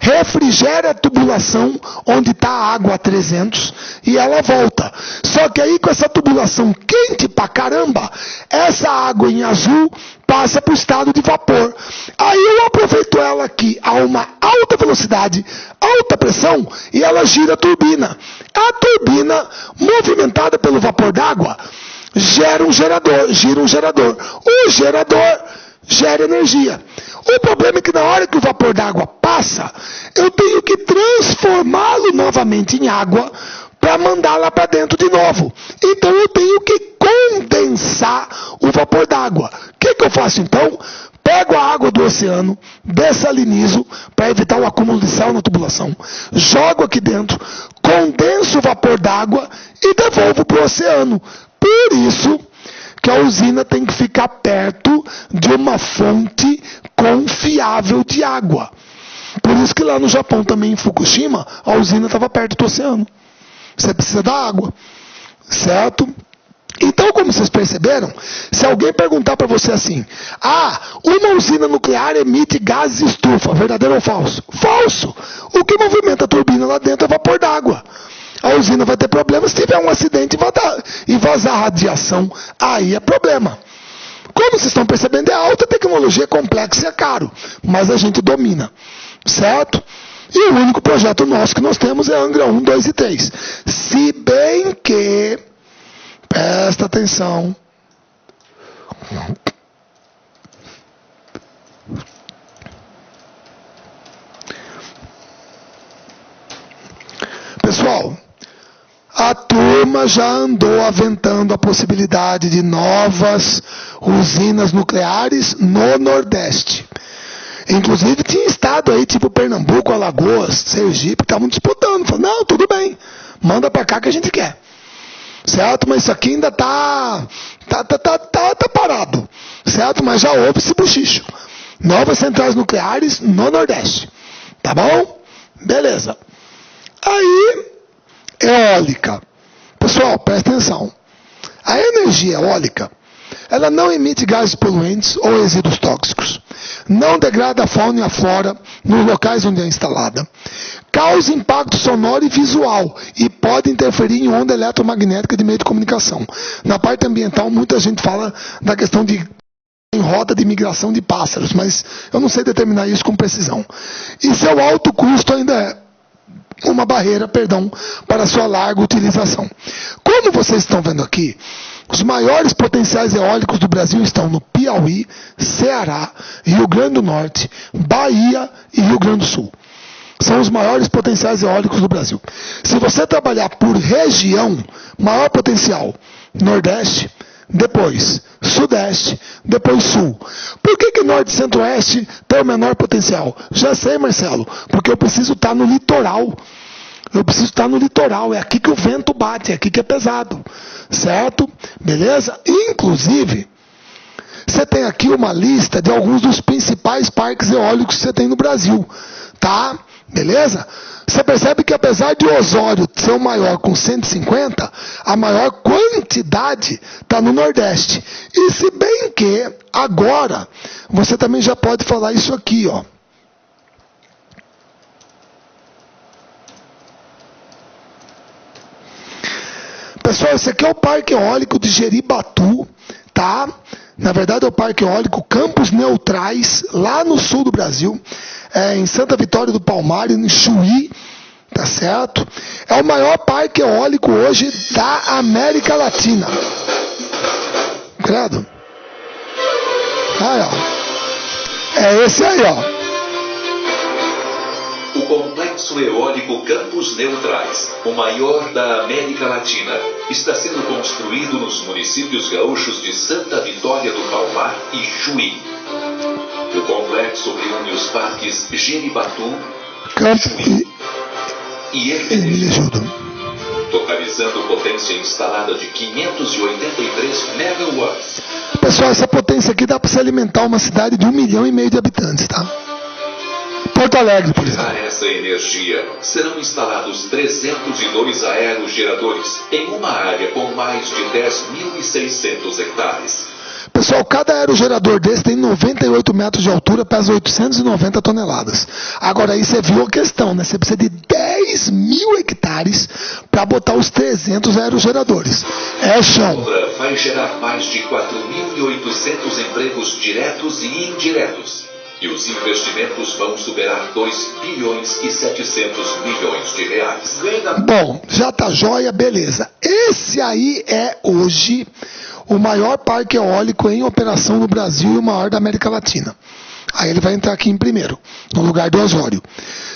Refrigera a tubulação onde está a água a 300 e ela volta. Só que aí com essa tubulação quente pra caramba, essa água em azul passa para o estado de vapor. Aí eu aproveito ela aqui a uma alta velocidade, alta pressão, e ela gira a turbina. A turbina, movimentada pelo vapor d'água, gira um gerador. O gerador gera energia. O problema é que na hora que o vapor d'água passa, eu tenho que transformá-lo novamente em água para mandar lá para dentro de novo. Então eu tenho que condensar o vapor d'água. O que eu faço então? Pego a água do oceano, dessalinizo para evitar o acúmulo de sal na tubulação, jogo aqui dentro, condenso o vapor d'água e devolvo para o oceano. Por isso que a usina tem que ficar perto de uma fonte confiável de água. Por isso que lá no Japão, também em Fukushima, a usina estava perto do oceano. Você precisa da água, certo? Então, como vocês perceberam, se alguém perguntar para você assim, uma usina nuclear emite gases estufa, verdadeiro ou falso? Falso! O que movimenta a turbina lá dentro é vapor d'água. A usina vai ter problema se tiver um acidente e vazar radiação, aí é problema. Como vocês estão percebendo, é alta tecnologia, é complexo e é caro, mas a gente domina, certo? E o único projeto nosso que nós temos é Angra 1, 2 e 3. Se bem que, presta atenção, pessoal, a turma já andou aventando a possibilidade de novas usinas nucleares no Nordeste. Inclusive tinha estado aí, tipo Pernambuco, Alagoas, Sergipe, estavam disputando. Falaram, não, tudo bem, manda pra cá que a gente quer. Certo? Mas isso aqui ainda tá parado. Certo? Mas já houve esse bochicho. Novas centrais nucleares no Nordeste. Tá bom? Beleza. Aí, eólica. Pessoal, presta atenção. A energia eólica, ela não emite gases poluentes ou resíduos tóxicos. Não degrada a fauna e a flora nos locais onde é instalada. Causa impacto sonoro e visual e pode interferir em onda eletromagnética de meio de comunicação. Na parte ambiental, muita gente fala da questão de em rota de migração de pássaros, mas eu não sei determinar isso com precisão. E seu alto custo ainda é uma barreira, para sua larga utilização. Como vocês estão vendo aqui, os maiores potenciais eólicos do Brasil estão no Piauí, Ceará, Rio Grande do Norte, Bahia e Rio Grande do Sul. São os maiores potenciais eólicos do Brasil. Se você trabalhar por região, maior potencial, Nordeste, depois Sudeste, depois Sul. Por que Norte e Centro-Oeste tem o menor potencial? Já sei, Marcelo, porque eu preciso estar no litoral. É aqui que o vento bate, é aqui que é pesado. Certo? Beleza? Inclusive, você tem aqui uma lista de alguns dos principais parques eólicos que você tem no Brasil. Tá? Beleza? Você percebe que apesar de Osório ser o maior com 150, a maior quantidade está no Nordeste. E se bem que agora você também já pode falar isso aqui, ó. Pessoal, esse aqui é o Parque Eólico de Jeribatu, tá? Na verdade é o Parque Eólico Campos Neutrais, lá no sul do Brasil, em Santa Vitória do Palmar, em Chuí, tá certo? É o maior parque eólico hoje da América Latina. Credo? Aí, ó. É esse aí, ó. O Complexo Eólico Campos Neutrais, o maior da América Latina, está sendo construído nos municípios gaúchos de Santa Vitória do Palmar e Chuí. O complexo reúne os parques Jeribatu, Chuí e Hermenegildo, totalizando potência instalada de 583 megawatts. Pessoal, essa potência aqui dá para se alimentar uma cidade de 1,5 milhão de habitantes, tá? Porto Alegre, por exemplo. A essa energia serão instalados 302 aerogeradores em uma área com mais de 10.600 hectares. Pessoal, cada aerogerador desse tem 98 metros de altura, pesa 890 toneladas. Agora aí você viu a questão, né? Você precisa de 10 mil hectares para botar os 300 aerogeradores. É chão. A obra vai gerar mais de 4.800 empregos diretos e indiretos. E os investimentos vão superar 2 bilhões e 700 milhões de reais. Bom, já tá jóia, beleza. Esse aí é hoje o maior parque eólico em operação no Brasil e o maior da América Latina. Aí ele vai entrar aqui em primeiro, no lugar do Osório.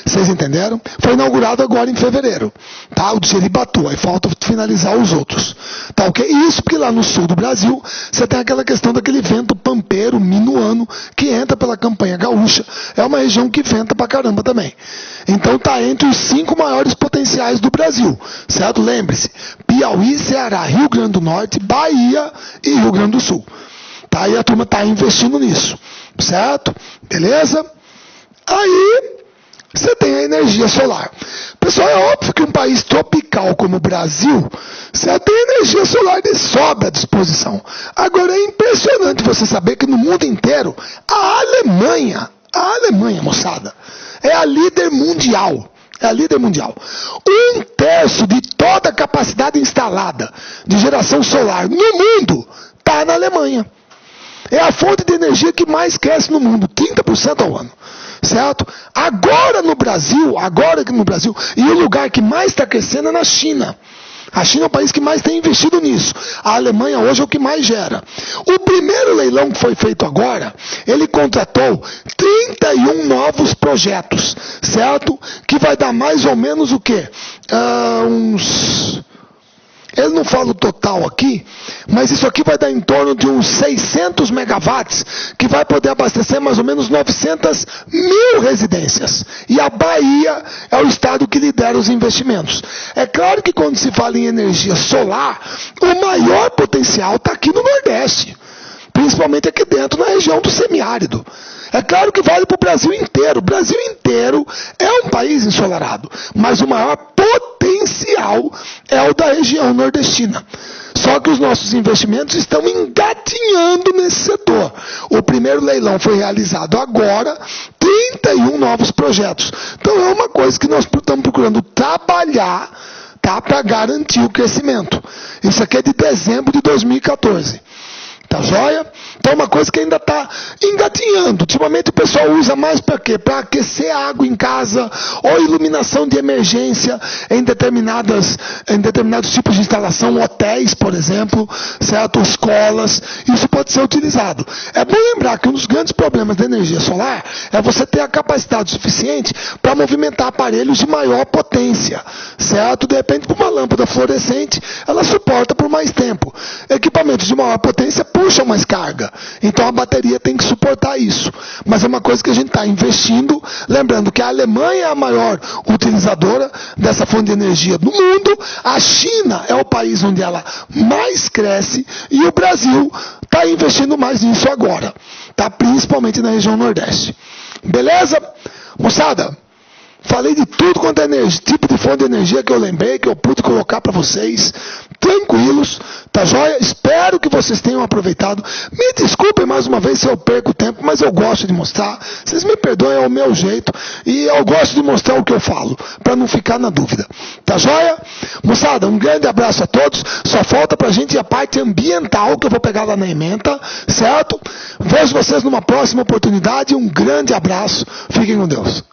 Vocês entenderam? Foi inaugurado agora em fevereiro, tá? O de Jeribatu, aí falta finalizar os outros. Tá ok? Isso porque lá no sul do Brasil, você tem aquela questão daquele vento pampeiro, minuano, que entra pela campanha gaúcha. É uma região que venta pra caramba também. Então tá entre os 5 maiores potenciais do Brasil, certo? Lembre-se, Piauí, Ceará, Rio Grande do Norte, Bahia e Rio Grande do Sul. Tá? E a turma tá investindo nisso. Certo? Beleza? Aí, você tem a energia solar. Pessoal, é óbvio que um país tropical como o Brasil, você tem energia solar de sobra à disposição. Agora, é impressionante você saber que no mundo inteiro, a Alemanha, moçada, é a líder mundial. É a líder mundial. 1/3 de toda a capacidade instalada de geração solar no mundo está na Alemanha. É a fonte de energia que mais cresce no mundo, 30% ao ano, certo? Agora aqui no Brasil, e o lugar que mais está crescendo é na China. A China é o país que mais tem investido nisso. A Alemanha hoje é o que mais gera. O primeiro leilão que foi feito agora, ele contratou 31 novos projetos, certo? Que vai dar mais ou menos o quê? Ele não fala o total aqui, mas isso aqui vai dar em torno de uns 600 megawatts, que vai poder abastecer mais ou menos 900 mil residências. E a Bahia é o estado que lidera os investimentos. É claro que quando se fala em energia solar, o maior potencial está aqui no Nordeste, principalmente aqui dentro, na região do semiárido. É claro que vale para o Brasil inteiro. O Brasil inteiro é um país ensolarado, mas o maior potencial é o da região nordestina. Só que os nossos investimentos estão engatinhando nesse setor. O primeiro leilão foi realizado agora, 31 novos projetos. Então é uma coisa que nós estamos procurando trabalhar, tá, para garantir o crescimento. Isso aqui é de dezembro de 2014. Tá joia? Então é uma coisa que ainda está engatinhando. Ultimamente o pessoal usa mais para quê? Para aquecer a água em casa, ou iluminação de emergência em determinados tipos de instalação, hotéis, por exemplo, certo? Escolas. Isso pode ser utilizado. É bom lembrar que um dos grandes problemas da energia solar é você ter a capacidade suficiente para movimentar aparelhos de maior potência, certo? De repente, com uma lâmpada fluorescente, ela suporta por mais tempo. Equipamentos de maior potência puxam mais carga. Então a bateria tem que suportar isso. Mas é uma coisa que a gente está investindo. Lembrando que a Alemanha é a maior utilizadora dessa fonte de energia do mundo. A China é o país onde ela mais cresce. E o Brasil está investindo mais nisso agora. Tá? Principalmente na região Nordeste. Beleza? Moçada, falei de tudo quanto é tipo de fonte de energia que eu lembrei, que eu pude colocar para vocês, tranquilos, tá joia? Espero que vocês tenham aproveitado. Me desculpem mais uma vez se eu perco tempo, mas eu gosto de mostrar. Vocês me perdoem, é o meu jeito, e eu gosto de mostrar o que eu falo, para não ficar na dúvida. Tá joia? Moçada, um grande abraço a todos. Só falta pra gente a parte ambiental, que eu vou pegar lá na ementa, certo? Vejo vocês numa próxima oportunidade. Um grande abraço. Fiquem com Deus.